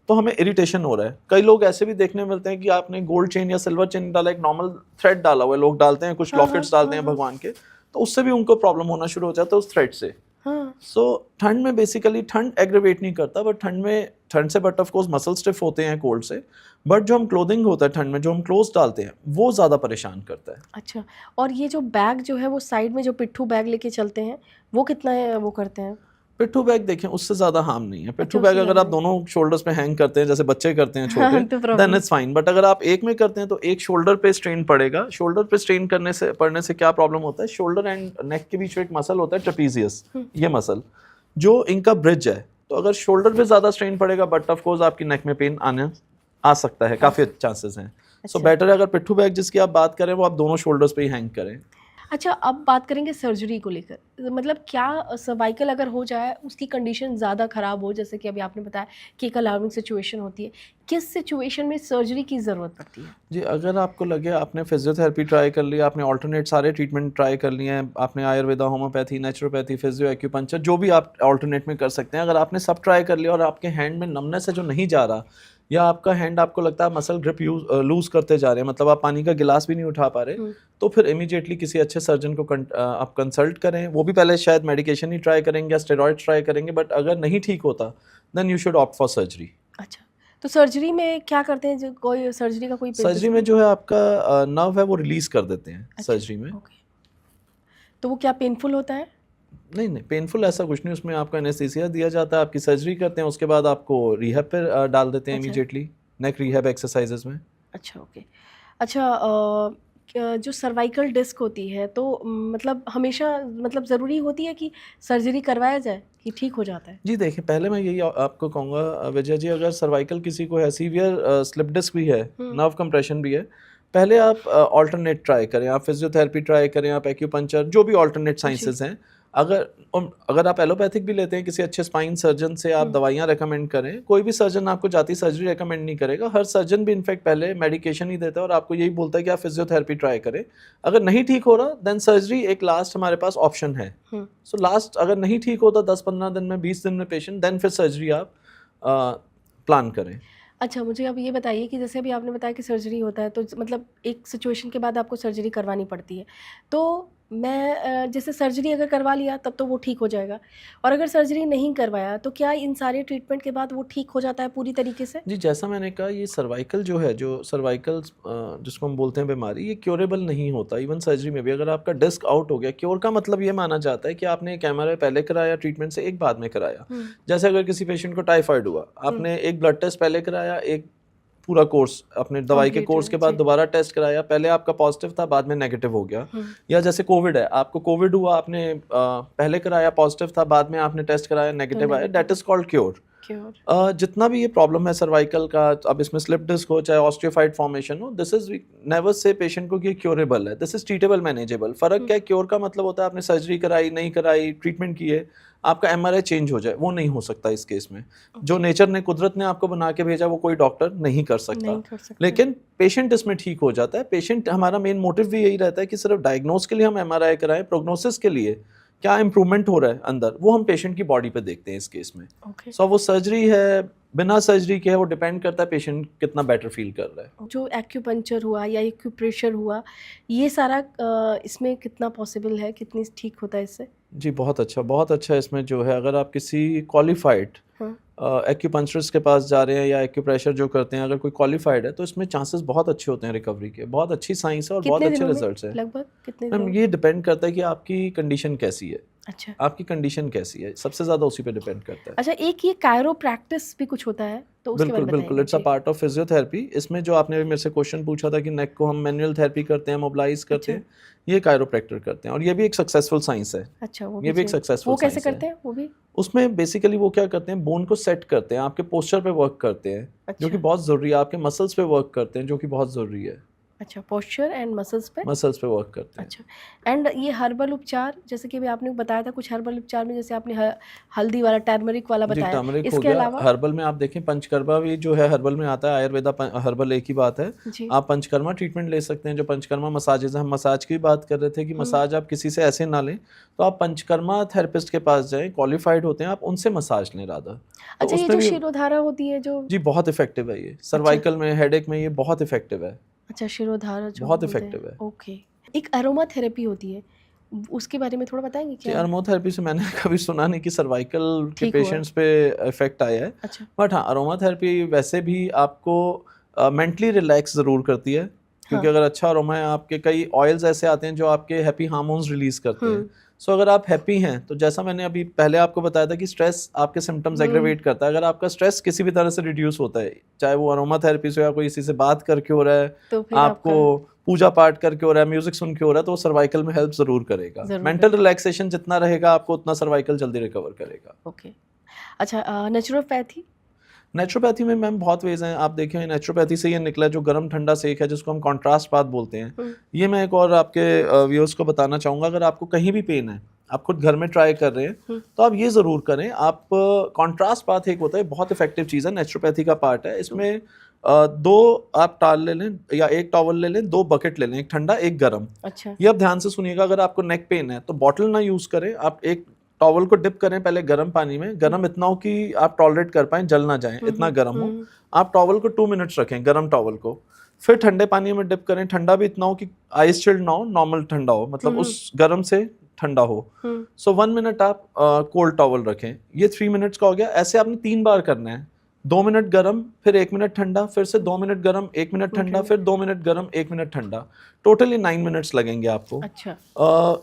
तो हमें इरिटेशन हो रहा है। कई लोग ऐसे भी देखने मिलते हैं कि आपने गोल्ड चेन या सिल्वर चेन डाला, एक नॉर्मल थ्रेड डाला हुआ है, लोग डालते हैं, कुछ लॉकेट्स डालते हैं भगवान के, तो उससे भी उनको प्रॉब्लम होना शुरू हो जाता है उस थ्रेड से। हाँ। सो ठंड में बेसिकली, ठंड एग्रेवेट नहीं करता, बट ठंड से but of course muscle stiff होते हैं कोल्ड से, बट जो हम क्लोथिंग होता है ठंड में, जो हम क्लोथ्स डालते हैं, वो ज़्यादा परेशान करता है। अच्छा, और ये जो बैग जो है वो साइड में जो पिट्ठू बैग लेके चलते हैं, वो कितना है, वो करते हैं? पिट्ठू बैग देखें, उससे ज़्यादा हार्म नहीं है। पिट्ठू अच्छा, बैग उससे अगर आप ज़्यादा दोनों शोल्डर्स पे हैंग करते हैं, जैसे बच्चे करते हैं हाँ, छोटे, तो then problem. It's fine. But अगर आप एक में करते हैं, तो एक शोल्डर पे स्ट्रेन पड़ेगा। शोल्डर पे स्ट्रेन पड़ने से क्या प्रॉब्लम होता है, शोल्डर एंड नेक के बीच में एक मसल होता है, ट्रेपीजियस, ये मसल, जो इनका ब्रिज है। तो अगर शोल्डर पे ज़्यादा स्ट्रेन पड़ेगा, बट ऑफ कोर्स आपकी नेक में पेन आ सकता है, काफ़ी चांसेस हैं। सो बेटर है, अगर पिट्ठू बैग जिसकी आप बात करें, वो आप दोनों शोल्डर्स पे ही हैंग करें। अच्छा, अब बात करेंगे सर्जरी को लेकर। मतलब क्या सर्वाइकल अगर हो जाए, उसकी कंडीशन ज़्यादा ख़राब हो, जैसे कि अभी आपने बताया कि एक अलार्मिंग सिचुएशन होती है, किस सिचुएशन में सर्जरी की ज़रूरत पड़ती है? जी, अगर आपको लगे आपने फिजियोथेरेपी ट्राई कर लिया, आपने अल्टरनेट सारे ट्रीटमेंट ट्राई कर लिए हैं, आपने Ayurveda, homeopathy, naturopathy, physio, acupuncture जो भी आप अल्टरनेट में कर सकते हैं, अगर आपने सब ट्राई कर लिया और आपके हैंड में नमनेस है जो नहीं जा रहा, या आपका हैंड आपको लगता है मसल ग्रिप लूज करते जा रहे हैं, मतलब आप पानी का गिलास भी नहीं उठा पा रहे, तो फिर इमीडिएटली किसी अच्छे सर्जन को आप कंसल्ट करें। वो भी पहले शायद मेडिकेशन ही ट्राई करेंगे या स्टेरॉइड ट्राई करेंगे, बट अगर नहीं ठीक होता then you should opt for surgery. अच्छा, तो सर्जरी में क्या करते हैं? जो कोई सर्जरी का कोई सर्जरी में जो है आपका नर्व है वो रिलीज कर देते हैं अच्छा, सर्जरी में। ओके। तो वो क्या पेनफुल होता है? नहीं नहीं, पेनफुल ऐसा कुछ नहीं, उसमें आपको एनेस्थीसिया दिया जाता है, आपकी सर्जरी करते हैं, उसके बाद आपको रिहैब पे डाल देते हैं अच्छा। इमीडिएटली, नेक रिहैब एक्सरसाइजेज में। अच्छा, ओके। अच्छा, जो सर्वाइकल डिस्क होती है तो मतलब हमेशा मतलब ज़रूरी होती है कि सर्जरी करवाया जाए कि ठीक हो जाता है? जी देखिए, पहले मैं यही आपको कहूँगा विजय जी, अगर सर्वाइकल किसी को है, सीवियर स्लिप डिस्क भी है, नर्व कंप्रेशन भी है, पहले आप अल्टरनेट ट्राई करें, आप फिजियोथेरेपी ट्राई करें, आप एक्यूपंक्चर, जो भी अल्टरनेट साइंसेज हैं। अगर आप एलोपैथिक भी लेते हैं किसी अच्छे स्पाइन सर्जन से, आप दवाइयाँ रेकमेंड करें, कोई भी सर्जन आपको जाती सर्जरी रेकमेंड नहीं करेगा। हर सर्जन भी इनफैक्ट पहले मेडिकेशन ही देता है और आपको यही बोलता है कि आप फिजियोथेरेपी ट्राई करें। अगर नहीं ठीक हो रहा देन सर्जरी एक लास्ट हमारे पास ऑप्शन है। सो लास्ट अगर नहीं ठीक होता 10-15 दिन में, 20 दिन में पेशेंट, देन फिर सर्जरी आप प्लान करें। अच्छा, मुझे अब ये बताइए कि जैसे अभी आपने बताया कि सर्जरी होता है, तो मतलब एक सिचुएशन के बाद आपको सर्जरी करवानी पड़ती है। तो मैं जैसे सर्जरी अगर करवा लिया तब तो वो ठीक हो जाएगा, और अगर सर्जरी नहीं करवाया तो क्या इन सारे ट्रीटमेंट के बाद वो ठीक हो जाता है पूरी तरीके से? जी, जैसा मैंने कहा, ये सर्वाइकल जो है, जो सर्वाइकल जिसको हम बोलते हैं बीमारी, ये क्योरेबल नहीं होता। इवन सर्जरी में भी अगर आपका डिस्क आउट हो गया, क्योर का मतलब ये माना जाता है कि आपने एक एमआरआई पहले कराया ट्रीटमेंट से, एक बाद में कराया। जैसे अगर किसी पेशेंट को टाइफाइड हुआ, आपने एक ब्लड टेस्ट पहले कराया, एक पूरा कोर्स अपने दवाई के कंप्लीट कोर्स के बाद जी। दोबारा टेस्ट कराया, पहले आपका पॉजिटिव था, बाद में नेगेटिव हो गया। या जैसे कोविड है, आपको कोविड हुआ, आपने पहले कराया पॉजिटिव था, बाद में आपने टेस्ट कराया नेगेटिव आया, दैट इज कॉल्ड क्योर। जितना भी ये प्रॉब्लम है सर्वाइकल का, अब इसमें स्लिप डिस्क हो चाहे ऑस्टियोफाइड फॉर्मेशन हो, this is never say patient को कि ये क्योरेबल है, दिस इज ट्रीटेबल, मैनेजेबल। फर्क क्या है, क्योर का मतलब होता है आपने सर्जरी कराई, नहीं कराई, ट्रीटमेंट किए, आपका एमआरआई चेंज हो जाए, वो नहीं हो सकता इस केस में। जो नेचर ने, कुदरत ने आपको बना के भेजा, वो कोई डॉक्टर नहीं कर सकता। लेकिन पेशेंट इसमें ठीक हो जाता है। पेशेंट, हमारा मेन मोटिव भी यही रहता है कि सिर्फ डायग्नोस के लिए हम एमआरआई कराएं, प्रोग्नोसिस के लिए क्या इंप्रूवमेंट हो रहा है अंदर, वो हम पेशेंट की बॉडी पे देखते हैं इस केस में। सो वो सर्जरी है, बिना सर्जरी के है, वो डिपेंड करता है पेशेंट कितना बेटर फील कर रहा है। जो एक्यूपंक्चर हुआ या एक्यूप्रेशर हुआ, ये सारा इसमें कितना पॉसिबल है, कितनी ठीक होता है इससे? जी बहुत अच्छा इसमें जो है, अगर आप किसी क्वालिफाइड एक्यूपंक्चरिस्ट के पास जा रहे हैं या एक्यूप्रेशर जो करते हैं, अगर कोई क्वालिफाइड है, तो इसमें चांसेस बहुत अच्छे होते हैं रिकवरी के। बहुत अच्छी साइंस है और बहुत अच्छे रिजल्ट्स हैं। लगभग कितने दिनों में? ये डिपेंड करता है कि आपकी कंडीशन कैसी है। अच्छा, आपकी कंडीशन कैसी है, सबसे ज़्यादा उसी पे डिपेंड करता है। अच्छा, एक ये कायरोप्रैक्टिस भी कुछ होता है, तो उसके बारे में बिल्कुल, it's a part of physiotherapy. इसमें जो आपने भी मेरे से क्वेश्चन पूछा था कि नेक को हम मैनुअल थेरेपी करते हैं, मोबिलाइज करते हैं, ये कायरोप्रैक्टर करते हैं, और ये भी एक सक्सेसफुल साइंस है। अच्छा, ये भी एक सक्सेसफुल वो कैसे साइंस है। करते हैं वो भी? उसमें बेसिकली वो क्या करते हैं, बोन को सेट करते हैं, आपके पोस्चर पे वर्क करते हैं, जो कि बहुत ज़रूरी है, आपके मसल्स पे वर्क करते हैं, जो कि बहुत ज़रूरी है। अच्छा, पोस्चर एंड मसल्स पे वर्क करते हैं। अच्छा, एंड ये हर्बल उपचार, जैसे कि अभी आपने बताया था कुछ हर्बल उपचार में, जैसे आपने हल्दी वाला, टर्मरिक वाला बताया, टर्मरिक हो इसके गया। अलावा हर्बल में आप देखें, पंचकर्मा भी जो है हर्बल में आता है, आयुर्वेदा हर्बल एक ही बात है। आप पंचकर्मा ट्रीटमेंट ले सकते हैं, जो पंचकर्मा मसाजेज, हम मसाज की बात कर रहे थे कि मसाज आप किसी से ऐसे ना लें, तो आप पंचकर्मा थेरेपिस्ट के पास जाएं, क्वालिफाइड होते हैं, आप उनसे मसाज लें राधा। अच्छा, ये जो शिरोधारा होती है जो, जी बहुत इफेक्टिव है ये, सर्वाइकल में, हेडेक में ये बहुत इफेक्टिव है। अच्छा, शिरोधारा जो बहुत इफेक्टिव है। ओके। एक अरोमा थेरेपी होती है, उसके बारे में थोड़ा बताएंगे क्या? अरोमाथेरेपी से मैंने कभी सुना नहीं कि सर्वाइकल के पेशेंट्स पे इफेक्ट आया है। अच्छा, बट हाँ, अरोमाथेरेपी वैसे भी आपको मेंटली रिलैक्स ज़रूर करती है, क्योंकि अगर अच्छा अरोमा है, आपके कई ऑयल्स ऐसे आते हैं जो आपके हैप्पी हार्मोन्स रिलीज करते हैं। सो अगर आप हैप्पी हैं, तो जैसा मैंने अभी पहले आपको बताया था कि स्ट्रेस आपके सिम्टम्स एग्रेवेट करता है, अगर आपका स्ट्रेस किसी भी तरह से रिड्यूस होता है, चाहे वो अरोमाथेरेपी से या कोई इसी से बात करके हो रहा है, तो आपको पूजा पाठ करके हो रहा है, म्यूजिक सुन के हो रहा है, तो वो सर्वाइकल में हेल्प जरूर करेगा। मेंटल रिलैक्सेशन जितना रहेगा आपको, उतना सर्वाइकल जल्दी रिकवर करेगा। ओके। अच्छा, नेचुरोपैथी? नेचुरोपैथी में मैम बहुत वेज हैं। आप देखें नेचुरोपैथी से ये निकला जो गर्म ठंडा सेक है जिसको हम कॉन्ट्रास्ट बात बोलते हैं। ये मैं एक और आपके व्यूअर्स को बताना चाहूँगा, अगर आपको कहीं भी पेन है, आप खुद घर में ट्राई कर रहे हैं तो आप ये ज़रूर करें। आप कॉन्ट्रास्ट बात एक होता है, बहुत इफेक्टिव चीज़ है, नेचुरोपैथी का पार्ट है। इसमें 2 आप टाल ले लें या 1 टॉवल ले लें, 2 बकेट ले लें, एक ठंडा एक गर्म। अच्छा। ये आप ध्यान से सुनिएगा, अगर आपको नेक पेन है तो बॉटल ना यूज़ करें, आप एक टॉवल को डिप करें पहले गर्म पानी में, गर्म इतना हो कि आप टॉलरेट कर पाएं, जल ना जाएं, इतना गर्म हो। आप टॉवल को 2 मिनट्स रखें, गर्म टॉवल को, फिर ठंडे पानी में डिप करें, ठंडा भी इतना हो कि आइस चिल्ड ना हो, नॉर्मल ठंडा हो, मतलब उस गर्म से ठंडा हो। सो 1 मिनट आप कोल्ड टॉवल रखें, ये 3 मिनट्स का हो गया। ऐसे आपने 3 बार करना है, 2 मिनट गर्म, फिर 1 मिनट ठंडा, फिर से 2 मिनट गर्म, 1 मिनट ठंडा, फिर 2 मिनट गर्म, 1 मिनट ठंडा। टोटली 9 मिनट्स लगेंगे आपको। अच्छा।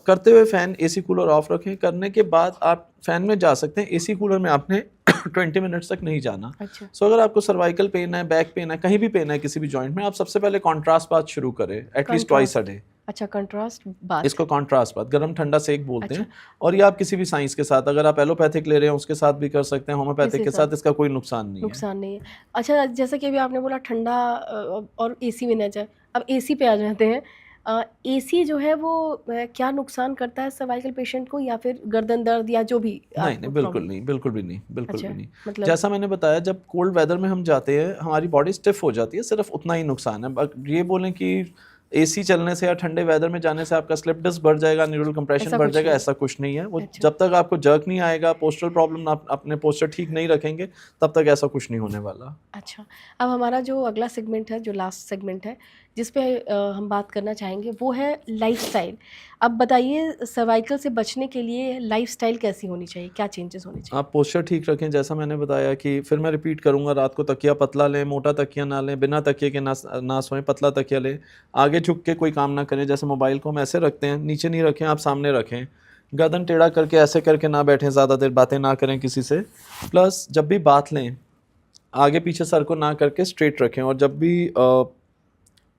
करते हुए फैन एसी कूलर ऑफ रखें। करने के बाद आप फैन में जा सकते हैं, एसी कूलर में आपने 20 मिनट्स तक नहीं जाना। अच्छा। सो अगर आपको सर्वाइकल पेन है, बैक पेन है, कहीं भी पेन है किसी भी जॉइंट में, आप सबसे पहले कॉन्ट्रास्ट बाथ शुरू करें, एटलीस्ट ट्वाइस अ डे। अच्छा, कंट्रास्ट बात, इसको कॉन्ट्रास्ट बात, गरम ठंडा सेक बोलते अच्छा। हैं। और ये आप किसी भी साइंस के साथ, अगर आप एलोपैथिक ले रहे हैं उसके साथ भी कर सकते हैं, होम्योपैथिक के साथ, इसका कोई नुकसान नहीं है। नुकसान नहीं है। अच्छा, जैसा कि अभी आपने बोला ठंडा और एसी में ना जाए, अब एसी पे आ जाते हैं। एसी जो है वो क्या नुकसान करता है सर्वाइकल पेशेंट को, या फिर गर्दन दर्द या जो भी नहीं नहीं, बिल्कुल नहीं, बिल्कुल भी नहीं, बिल्कुल अच्छा, भी नहीं। मतलब जैसा मैंने बताया, जब कोल्ड वेदर में हम जाते हैं हमारी बॉडी स्टिफ हो जाती है, सिर्फ उतना ही नुकसान है। ये बोलें कि एसी चलने से या ठंडे वेदर में जाने से आपका स्लिप डिस्क बढ़ जाएगा, न्यूरल कंप्रेशन बढ़ जाएगा, ऐसा कुछ नहीं है। वो अच्छा। जब तक आपको जर्क नहीं आएगा, पोस्चरल प्रॉब्लम, आप अपने पोस्चर ठीक नहीं रखेंगे, तब तक ऐसा कुछ नहीं होने वाला। अच्छा, अब हमारा जो अगला सेगमेंट है, जो लास्ट सेगमेंट है, जिस पे हम बात करना चाहेंगे, वो है लाइफस्टाइल। अब बताइए, सर्वाइकल से बचने के लिए लाइफस्टाइल कैसी होनी चाहिए, क्या चेंजेस होने चाहिए? आप पोस्चर ठीक रखें, जैसा मैंने बताया कि फिर मैं रिपीट करूंगा, रात को तकिया पतला लें, मोटा तकिया ना लें, बिना तकिए के ना सोएं, पतला तकिया लें। आगे झुक के कोई काम ना करें, जैसे मोबाइल को हम ऐसे रखते हैं, नीचे नहीं रखें, आप सामने रखें। गर्दन टेढ़ा करके ऐसे करके ना बैठें, ज़्यादा देर बातें ना करें किसी से। प्लस जब भी बात लें, आगे पीछे सर को ना करके स्ट्रेट रखें, और जब भी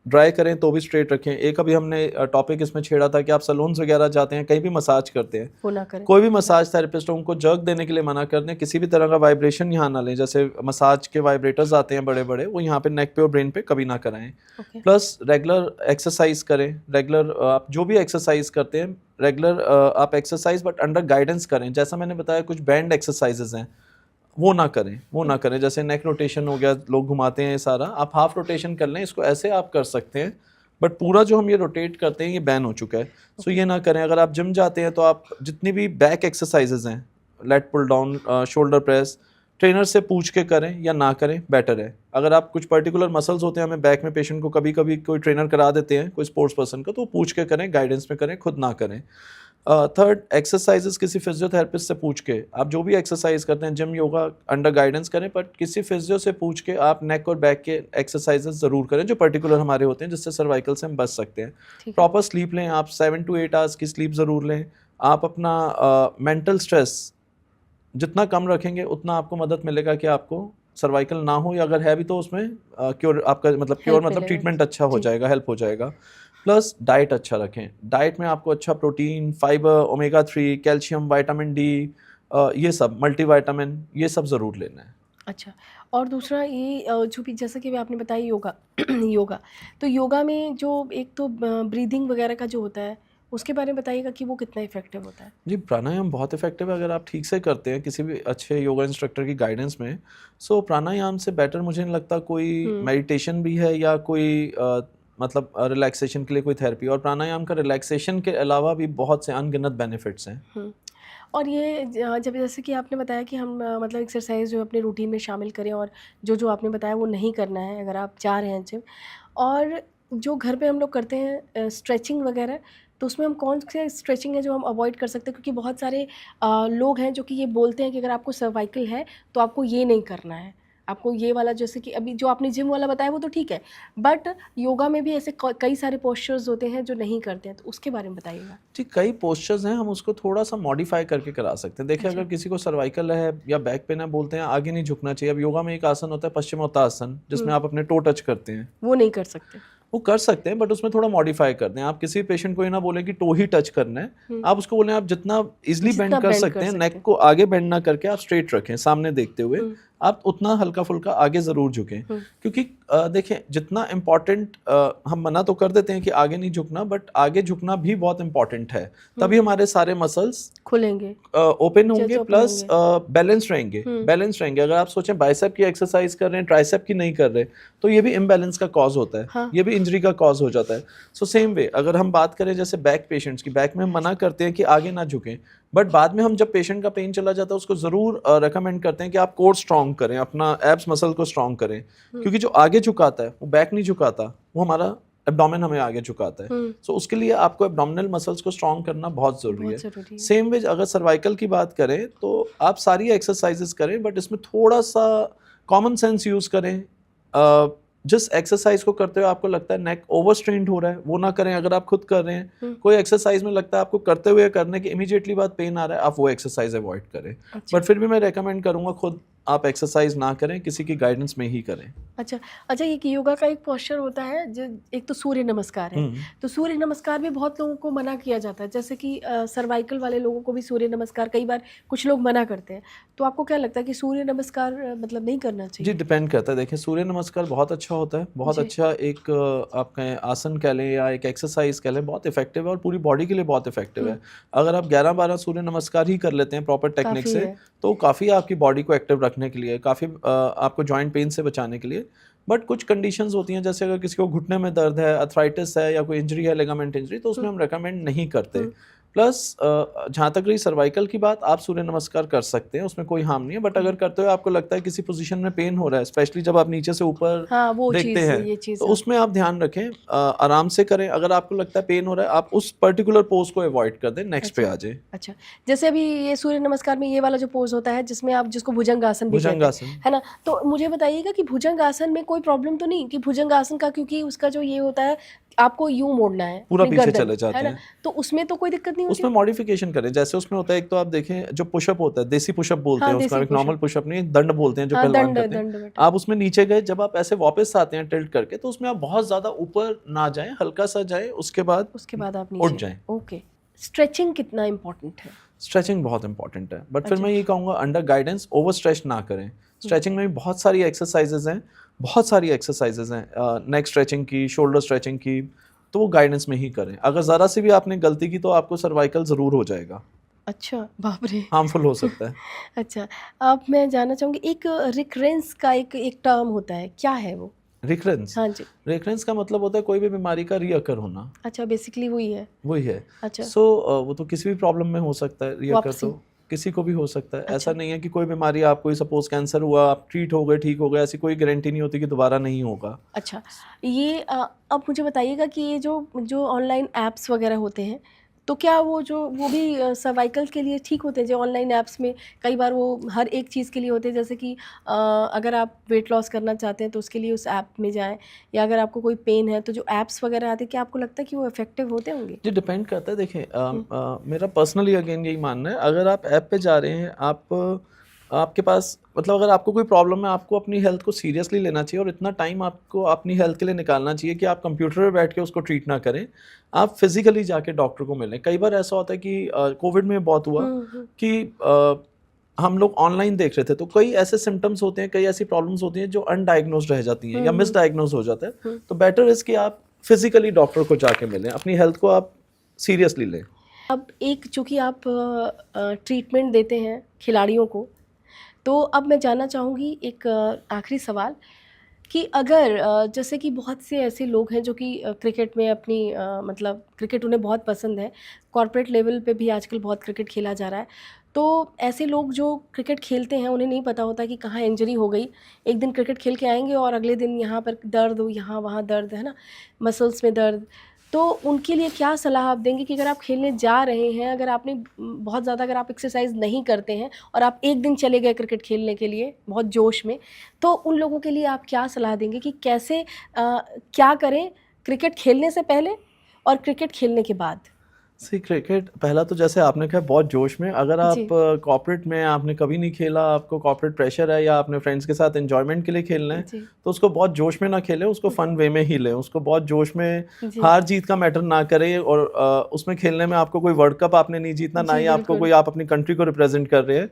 ड्राई करें तो भी स्ट्रेट रखें। एक अभी हमने टॉपिक इसमें छेड़ा था कि आप सलून्स वगैरह जाते हैं, कहीं भी मसाज करते हैं, वो ना करें। कोई भी मसाज थेरेपिस्ट हो, उनको जर्क देने के लिए मना कर दें, किसी भी तरह का वाइब्रेशन यहाँ ना लें। जैसे मसाज के वाइब्रेटर्स आते हैं बड़े बड़े, वो यहाँ पे नेक पे और ब्रेन पे कभी ना कराएं। प्लस रेगुलर एक्सरसाइज करें, रेगुलर आप जो भी एक्सरसाइज करते हैं, रेगुलर आप एक्सरसाइज बट अंडर गाइडेंस करें। जैसा मैंने बताया, कुछ बैंड एक्सरसाइजेज हैं, वो ना करें, जैसे नेक रोटेशन हो गया, लोग घुमाते हैं सारा, आप हाफ रोटेशन कर लें, इसको ऐसे आप कर सकते हैं, बट पूरा जो हम ये रोटेट करते हैं ये बैन हो चुका है। सो ये ना करें। अगर आप जिम जाते हैं तो आप जितनी भी बैक एक्सरसाइजेज हैं, lat pull down, shoulder press, trainer से पूछ के करें या ना करें, बेटर है। अगर आप कुछ पर्टिकुलर मसल्स होते हैं हमें बैक में, पेशेंट को कभी कभी कोई ट्रेनर करा देते हैं, कोई स्पोर्ट्स पर्सन का, तो पूछ के करें, गाइडेंस में करें, खुद ना करें। थर्ड, एक्सरसाइजेस किसी फिजियोथेरेपिस्ट से पूछ के, आप जो भी एक्सरसाइज करते हैं, जिम, योगा, अंडर गाइडेंस करें, बट किसी फिजियो से पूछ के आप नेक और बैक के एक्सरसाइजेस ज़रूर करें जो पर्टिकुलर हमारे होते हैं, जिससे सर्वाइकल से हम बच सकते हैं। प्रॉपर स्लीप लें, आप 7 to 8 आवर्स की स्लीप ज़रूर लें। आप अपना मेंटल स्ट्रेस जितना कम रखेंगे उतना आपको मदद मिलेगा कि आपको सर्वाइकल ना हो, या अगर है भी तो उसमें क्योर, आपका मतलब क्योर मतलब ट्रीटमेंट अच्छा हो जाएगा, हेल्प हो जाएगा। प्लस डाइट अच्छा रखें, डाइट में आपको अच्छा protein, fibre, omega 3, calcium, vitamin D, ये सब, मल्टीविटामिन, ये सब ज़रूर लेना है। अच्छा, और दूसरा ये जो भी जैसा कि भी आपने बताया योगा योगा, तो योगा में जो एक तो ब्रीदिंग वगैरह का जो होता है, उसके बारे में बताइएगा कि वो कितना इफेक्टिव होता है? जी, प्राणायाम बहुत इफेक्टिव है अगर आप ठीक से करते हैं किसी भी अच्छे योगा इंस्ट्रक्टर की गाइडेंस में। सो प्राणायाम से बेटर मुझे नहीं लगता कोई मेडिटेशन भी है, या कोई मतलब रिलैक्सेशन के लिए कोई थेरेपी। और प्राणायाम का रिलैक्सेशन के अलावा भी बहुत से अनगिनत बेनिफिट्स हैं। और ये जब जैसे कि आपने बताया कि हम मतलब एक्सरसाइज जो अपने रूटीन में शामिल करें, और जो जो आपने बताया वो नहीं करना है अगर आप जा रहे हैं जिम। और जो घर पे हम लोग करते हैं स्ट्रेचिंग वगैरह, तो उसमें हम कौन से स्ट्रेचिंग है जो हम अवॉइड कर सकते हैं? क्योंकि बहुत सारे लोग हैं जो कि ये बोलते हैं कि अगर आपको सर्वाइकल है तो आपको ये नहीं करना है, आपको ये वाला, जैसे कि अभी जो आपने जिम वाला बताया वो तो ठीक है, बट योगा में भी ऐसे कई सारे पोस्चर्स होते हैं जो नहीं करते हैं, तो उसके बारे में बताइएगा। जी, कई पोस्चर्स हैं, हम उसको थोड़ा सा मॉडिफाई करके करा सकते हैं। देखिए, अच्छा। अगर किसी को सर्वाइकल है या बैक पेन है, बोलते हैं आगे नहीं झुकना चाहिए। अब योगा में एक आसन होता है पश्चिमोत्तासन, जिसमें आप अपने टो टच करते हैं, वो नहीं कर सकते। वो कर सकते हैं, बट उसमें थोड़ा मॉडिफाई कर दें। आप किसी पेशेंट को ये ना बोलें कि टो ही टच करना है, आप उसको बोलें आप जितना इजीली बेंड कर सकते हैं, नेक को आगे बेंड ना करके आप स्ट्रेट रखें, सामने देखते हुए। आप उतना हल्का फुल्का आगे ज़रूर झुकें, क्योंकि देखें जितना इम्पॉर्टेंट हम मना तो कर देते हैं कि आगे नहीं झुकना, बट आगे झुकना भी बहुत इम्पॉर्टेंट है, तभी हमारे सारे मसल्स खुलेंगे, ओपन होंगे, open प्लस बैलेंस रहेंगे। बैलेंस रहेंगे। अगर आप सोचें बाइसेप की एक्सरसाइज कर रहे हैं, ट्राइसेप की नहीं कर रहे, तो ये भी इम्बैलेंस का कॉज होता है। हाँ। ये भी इंजरी का कॉज हो जाता है। सो सेम वे अगर हम बात करें जैसे बैक पेशेंट्स की, बैक में हम मना करते हैं कि आगे ना झुकें, बट बाद में हम जब पेशेंट का पेन चला जाता है उसको ज़रूर रेकमेंड करते हैं कि आप कोर स्ट्रॉन्ग करें, अपना एब्स मसल को स्ट्रॉन्ग करें, क्योंकि जो आगे झुकाता है वो बैक नहीं झुकाता, वो हमारा एब्डोमेन हमें आगे झुकाता है। सो उसके लिए आपको एब्डोमिनल मसल्स को स्ट्रॉन्ग करना बहुत ज़रूरी है। सेम वे अगर सर्वाइकल की बात करें तो आप सारी एक्सरसाइजेस करें, बट इसमें थोड़ा सा कॉमन सेंस यूज़ करें। जिस एक्सरसाइज को करते हुए आपको लगता है नेक ओवर स्ट्रेंड हो रहा है वो ना करें। अगर आप खुद कर रहे हैं, कोई एक्सरसाइज में लगता है आपको करते हुए करने के इमीडिएटली बाद पेन आ रहा है, आप वो एक्सरसाइज अवॉइड करें। बट फिर भी मैं रेकमेंड करूंगा खुद आप एक्सरसाइज ना करें, किसी की गाइडेंस में ही करें। अच्छा, ये योगा का एक पोस्चर होता है जो एक तो सूर्य नमस्कार है, तो सूर्य नमस्कार भी बहुत लोगों को मना किया जाता है, जैसे कि सर्वाइकल वाले लोगों को भी सूर्य नमस्कार कई बार कुछ लोग मना करते हैं। तो आपको क्या लगता है कि सूर्य नमस्कार मतलब नहीं करना चाहिए? जी, डिपेंड करता है। देखिए सूर्य नमस्कार बहुत अच्छा होता है, बहुत अच्छा एक आपका आसन कह लें या एक एक्सरसाइज कह लें, बहुत इफेक्टिव है और पूरी बॉडी के लिए बहुत इफेक्टिव है। अगर आप 11-12 सूर्य नमस्कार ही कर लेते हैं प्रॉपर टेक्निक से, तो काफ़ी आपकी बॉडी को एक्टिव रखने के लिए, काफ़ी आपको जॉइंट पेन से बचाने के लिए। बट कुछ कंडीशंस होती हैं, जैसे अगर किसी को घुटने में दर्द है, अर्थराइटिस है या कोई इंजरी है, लिगामेंट इंजरी, तो उसमें हम रेकमेंड नहीं करते। प्लस जहाँ तक रही सर्वाइकल की बात, आप सूर्य नमस्कार कर सकते हैं, उसमें कोई हार्म नहीं है। बट अगर करते हुए आपको लगता है किसी पोजीशन में पेन हो रहा है, स्पेशली जब आप नीचे से ऊपर देखते हैं, तो उसमें आप ध्यान रखें, आराम से करें। अगर आपको लगता है पेन हो रहा है, आप उस पर्टिकुलर पोज को अवॉइड कर दें, नेक्स्ट पे आ जाए। अच्छा, जैसे अभी ये सूर्य नमस्कार में ये वाला जो पोज होता है जिसमें आप जिसको भुजंगासन भी कहते हैं, है ना, तो मुझे बताइएगा कि भुजंगासन में कोई प्रॉब्लम तो नहीं कि भुजंगासन का, क्योंकि उसका जो ये होता है आपको यूं मोड़ना है, पूरा पीछे चले जाते हैं, तो उसमें तो कोई दिक्कत नहीं होती? उसमें मॉडिफिकेशन करें। जैसे उसमें होता है, एक तो आप देखें जो पुशअप होता है, देसी पुशअप बोलते हैं उसका, एक नॉर्मल पुशअप नहीं, दंड बोलते हैं जो पहलवान करते हैं। आप उसमें नीचे गए, जब आप ऐसे वापस आते हैं टिल्ट करके, तो उसमें आप बहुत ज्यादा ऊपर ना जाएं, हल्का सा जाएं, उसके बाद आप नीचे उठ जाएं। ओके, स्ट्रेचिंग कितना इंपॉर्टेंट है? स्ट्रेचिंग बहुत इंपॉर्टेंट है, बट फिर मैं ये कहूँगा अंडर गाइडेंस ओवर स्ट्रेच ना करें। स्ट्रेचिंग में भी बहुत सारी एक्सरसाइजेज हैं, नेक स्ट्रेचिंग की, शोल्डर स्ट्रेचिंग की, तो वो गाइडेंस में ही करें। अगर ज़रा सी भी आपने गलती की तो आपको सर्वाइकल ज़रूर हो जाएगा। अच्छा, बाप रे, हार्मफुल हो सकता है। अच्छा, अब मैं जानना चाहूँगी, एक रिकरेंस का एक टर्म होता है, क्या है वो? रिकरेंस? हाँ जी। रिकरेंस का मतलब होता है कोई भी बीमारी का रीअकर होना। अच्छा, बेसिकली वही है। अच्छा, सो वो तो किसी भी प्रॉब्लम में हो सकता है रीअकर, तो किसी को भी हो सकता है। ऐसा नहीं है कि कोई बीमारी आपको, सपोज कैंसर हुआ, आप ट्रीट हो गए, ठीक हो गए, ऐसी कोई गारंटी नहीं होती कि दोबारा नहीं होगा। अच्छा, ये अब मुझे बताइएगा कि ये जो ऑनलाइन ऐप्स वगैरह होते हैं, तो क्या वो भी सर्वाइकल के लिए ठीक होते हैं? जो ऑनलाइन ऐप्स में कई बार वो हर एक चीज़ के लिए होते हैं, जैसे कि अगर आप वेट लॉस करना चाहते हैं तो उसके लिए उस ऐप में जाएं, या अगर आपको कोई पेन है तो जो ऐप्स वगैरह आते हैं, क्या आपको लगता है कि वो इफेक्टिव होते होंगे? जी, डिपेंड करता है। देखिए मेरा पर्सनली अगेन यही मानना है, अगर आप ऐप पे जा रहे हैं, आपके पास मतलब अगर आपको कोई प्रॉब्लम है, आपको अपनी हेल्थ को सीरियसली लेना चाहिए और इतना टाइम आपको अपनी हेल्थ के लिए निकालना चाहिए कि आप कंप्यूटर पे बैठ के उसको ट्रीट ना करें, आप फिजिकली जाके डॉक्टर को मिलें। कई बार ऐसा होता है कि कोविड में बहुत हुआ कि हम लोग ऑनलाइन देख रहे थे, तो कई ऐसे सिम्टम्स होते हैं, कई ऐसी प्रॉब्लम्स होती हैं जो अनडायग्नोज रह जाती हैं या मिसडायग्नोज हो जाता है। तो बेटर इज़ कि आप फिजिकली डॉक्टर को जाके मिलें, अपनी हेल्थ को आप सीरियसली लें। अब एक चूँकि आप ट्रीटमेंट देते हैं खिलाड़ियों को, तो अब मैं जानना चाहूँगी एक आखिरी सवाल कि अगर जैसे कि बहुत से ऐसे लोग हैं जो कि क्रिकेट में अपनी मतलब क्रिकेट उन्हें बहुत पसंद है, कॉर्पोरेट लेवल पे भी आजकल बहुत क्रिकेट खेला जा रहा है, तो ऐसे लोग जो क्रिकेट खेलते हैं उन्हें नहीं पता होता कि कहाँ इंजरी हो गई। एक दिन क्रिकेट खेल के आएंगे और अगले दिन यहाँ पर दर्द हो, यहाँ वहाँ दर्द, है ना, मसल्स में दर्द। तो उनके लिए क्या सलाह आप देंगे कि अगर आप खेलने जा रहे हैं, अगर आपने बहुत ज़्यादा अगर आप एक्सरसाइज नहीं करते हैं और आप एक दिन चले गए क्रिकेट खेलने के लिए बहुत जोश में, तो उन लोगों के लिए आप क्या सलाह देंगे कि कैसे क्या करें क्रिकेट खेलने से पहले और क्रिकेट खेलने के बाद? क्रिकेट पहला तो जैसे आपने कहा बहुत जोश में, अगर आप कॉर्पोरेट में आपने कभी नहीं खेला, आपको कॉर्पोरेट प्रेशर है या आपने फ्रेंड्स के साथ एंजॉयमेंट के लिए खेलना है, तो उसको बहुत जोश में ना खेलें, उसको फन वे में ही लें। उसको बहुत जोश में हार जीत का मैटर ना करें, और उसमें खेलने में आपको कोई वर्ल्ड कप आपने नहीं जीतना, ना ही आपको कोई, आप अपनी कंट्री को रिप्रेजेंट कर रहे हैं,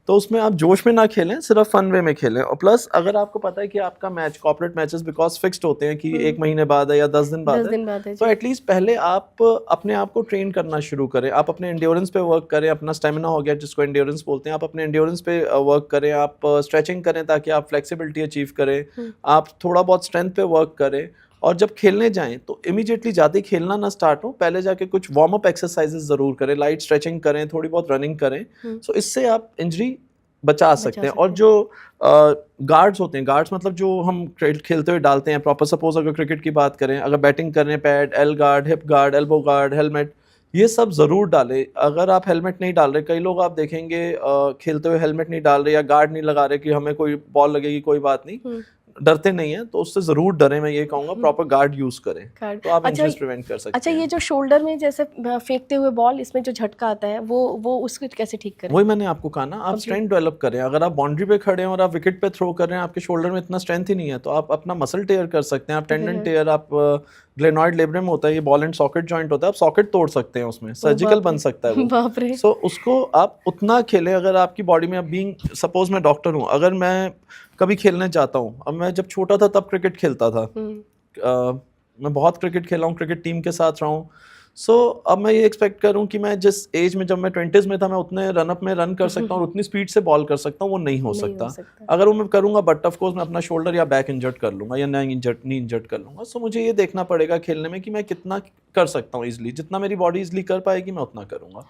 तो उसमें आप जोश में ना खेलें, सिर्फ फन वे में खेलें। और प्लस अगर आपको पता है कि आपका match, corporate matches because fixed होते हैं कि 1 महीने बाद है या 10 दिन बाद 10 है, दिन बाद है तो जी। एटलीस्ट पहले आप अपने आप को ट्रेन करना शुरू करें। आप अपने एंड्योरेंस पे वर्क करें, अपना स्टेमिना हो गया जिसको एंड्योरेंस बोलते हैं, आप अपने एंड्योरेंस पे वर्क करें, आप स्ट्रेचिंग करें ताकि आप फ्लेक्सिबिलिटी अचीव करें, आप थोड़ा बहुत स्ट्रेंथ पे वर्क करें। और जब खेलने जाएं तो इमीडिएटली जाते ही खेलना ना स्टार्ट हो, पहले जाके कुछ वार्म अप एक्सरसाइजेस ज़रूर करें, लाइट स्ट्रेचिंग करें, थोड़ी बहुत रनिंग करें। सो इससे आप इंजरी बचा सकते हैं। और जो गार्ड्स होते हैं, गार्ड्स मतलब जो हम खेलते हुए डालते हैं प्रॉपर, सपोज अगर क्रिकेट की बात करें, अगर बैटिंग कर रहे हैं, pad, L guard, hip guard, elbow guard, helmet, ये सब ज़रूर डालें। अगर आप हेलमेट नहीं डाल रहे, कई लोग आप देखेंगे खेलते हुए हेलमेट नहीं डाल रहे या गार्ड नहीं लगा रहे कि हमें कोई बॉल लगेगी, कोई बात नहीं, डरते नहीं है तो उससे ज़रूर डरें। मैं ये कहूँगा प्रॉपर गार्ड यूज़ करें, गार्ड। तो आप अच्छा, इंजरीज प्रिवेंट कर सकते अच्छा हैं। ये जो शोल्डर में जैसे फेंकते हुए बॉल, इसमें जो झटका आता है वो उसको कैसे ठीक करें? वही मैंने आपको कहा ना, आप स्ट्रेंथ डेवलप करें। अगर आप बाउंड्री पे खड़े हैं और आप विकेट पे थ्रो कर रहे हैं, आपके शोल्डर में इतना स्ट्रेंथ ही नहीं है, तो आप अपना मसल टेयर कर सकते हैं, आप टेंडन टेयर, आप ग्लेनॉइड लेब्रियम होता है, ये बॉल एंड सॉकेट जॉइंट होता है, आप सॉकेट तोड़ सकते हैं उसमें, सर्जिकल बन सकता है वो। बाप रे। सो उसको आप उतना खेलें। अगर आपकी बॉडी में, अब बीइंग सपोज मैं डॉक्टर हूँ, अगर मैं कभी खेलने जाता हूँ, अब मैं जब छोटा था तब क्रिकेट खेलता था, मैं बहुत क्रिकेट खेला हूँ, क्रिकेट टीम के साथ रहा हूँ। सो अब मैं ये एक्सपेक्ट करूँ कि मैं जिस एज में, जब मैं 20s में था, मैं उतने रनअप में रन कर सकता हूँ और उतनी स्पीड से बॉल कर सकता हूँ, वो नहीं हो सकता। अगर वो मैं करूँगा, बट ऑफ कोर्स मैं अपना शोल्डर या बैक इंजर्ड कर लूँगा या नी इंजर्ड कर लूँगा। सो मुझे ये देखना पड़ेगा खेलने में कि मैं कितना कर सकता हूँ ईजिली, जितना मेरी बॉडी ईजिली कर पाएगी मैं उतना करूँगा।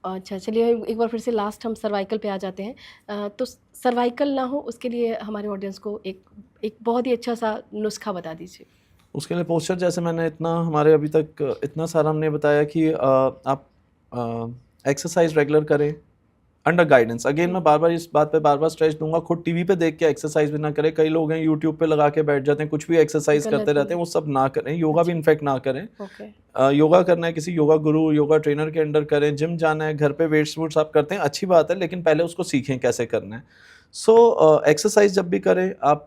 अच्छा, चलिए एक बार फिर से लास्ट हम सर्वाइकल पे आ जाते हैं। तो सर्वाइकल ना हो उसके लिए हमारे ऑडियंस को एक बहुत ही अच्छा सा नुस्खा बता दीजिए। उसके लिए पोस्चर, जैसे मैंने हमारे अभी तक इतना सारा हमने बताया कि आप एक्सरसाइज रेगुलर करें अंडर गाइडेंस। अगेन मैं बार बार इस बात पे बार बार स्ट्रेस दूंगा, खुद टीवी पे देख के एक्सरसाइज भी ना करें। कई लोग हैं यूट्यूब पे लगा के बैठ जाते हैं, कुछ भी एक्सरसाइज करते रहते हैं, वो सब ना करें। योगा भी इनफेक्ट ना करें। योगा करना है किसी योगा गुरु, योगा ट्रेनर के अंडर करें। जिम जाना है, घर पे वेट्स वूट्स आप करते हैं, अच्छी बात है, लेकिन पहले उसको सीखें कैसे करना है। सो एक्सरसाइज जब भी करें आप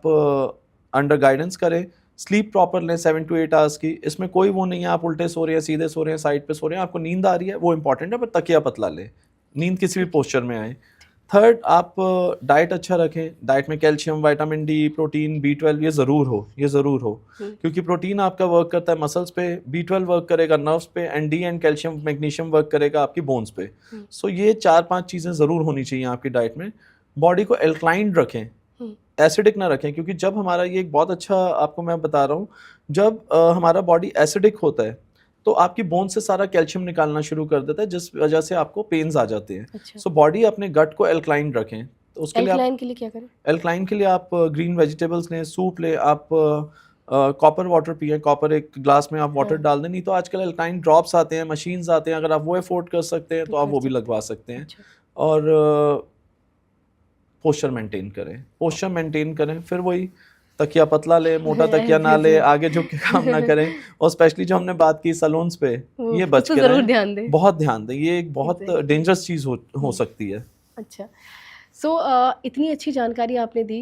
अंडर गाइडेंस करें। स्लीप प्रॉपर लें 7 to 8 आवर्स की। इसमें कोई वो नहीं है आप उल्टे सो रहे हैं, सीधे सो रहे हैं, साइड पे सो रहे हैं, आपको नींद आ रही है, वो इंपॉर्टेंट है, पर तकिया पतला लें, नींद किसी भी पोस्चर में आए। थर्ड, आप डाइट अच्छा रखें। डाइट में calcium, vitamin D, protein, B12 ये ज़रूर हो, क्योंकि प्रोटीन आपका वर्क करता है मसल्स पे, B12 वर्क करेगा नर्व्स पे, and D and calcium magnesium work करेगा आपकी बोन्स पे। सो ये 4-5 चीज़ें ज़रूर होनी चाहिए आपकी डाइट में। बॉडी को एल्कलाइन रखें, एसिडिक ना रखें, क्योंकि जब हमारा, ये एक बहुत अच्छा आपको मैं बता रहा हूँ, जब हमारा बॉडी एसिडिक होता है तो आपकी बोन से सारा कैल्शियम निकालना शुरू कर देता है, जिस वजह से आपको पेन्स आ जाते हैं। अच्छा। सो बॉडी अपने गट को एल्कलाइन रखें। तो उसके लिए एल्कलाइन के लिए क्या करें? एल्कलाइन के लिए आप ग्रीन वेजिटेबल्स लें, सूप लें, आप कॉपर वाटर पिए। कॉपर एक ग्लास में आप वाटर डाल दें, नहीं तो आजकल एल्कलाइन ड्रॉप्स आते हैं, मशीन्स आते हैं, अगर आप वो अफोर्ड कर सकते हैं तो आप वो भी लगवा सकते हैं। और पोस्चर मेंटेन करें, फिर वही तकिया पतला ले, मोटा तकिया ना ले, आगे झुक के काम ना करें। और स्पेशली जो हमने बात की सैलून्स पे, ये बच के रहें, ध्यान दें, बहुत ध्यान दें, ये एक बहुत डेंजरस चीज़ हो सकती है। अच्छा, सो इतनी अच्छी जानकारी आपने दी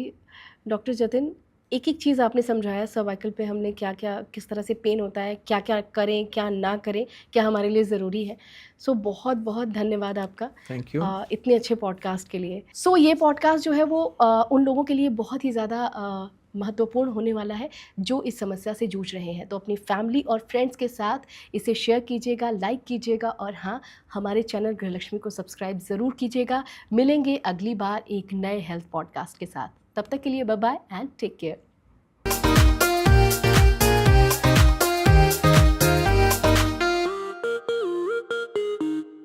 डॉक्टर जतिन। एक एक चीज़ आपने समझाया, सर्वाइकल पे हमने क्या क्या, किस तरह से पेन होता है, क्या क्या करें, क्या ना करें, क्या हमारे लिए ज़रूरी है। सो बहुत बहुत धन्यवाद आपका, थैंक यू, इतने अच्छे पॉडकास्ट के लिए। सो ये पॉडकास्ट जो है वो उन लोगों के लिए बहुत ही ज़्यादा महत्वपूर्ण होने वाला है जो इस समस्या से जूझ रहे हैं। तो अपनी फैमिली और फ्रेंड्स के साथ इसे शेयर कीजिएगा, लाइक कीजिएगा, और हाँ, हमारे चैनल गृहलक्ष्मी को सब्सक्राइब ज़रूर कीजिएगा। मिलेंगे अगली बार एक नए हेल्थ पॉडकास्ट के साथ। तब तक के लिए bye bye and take care.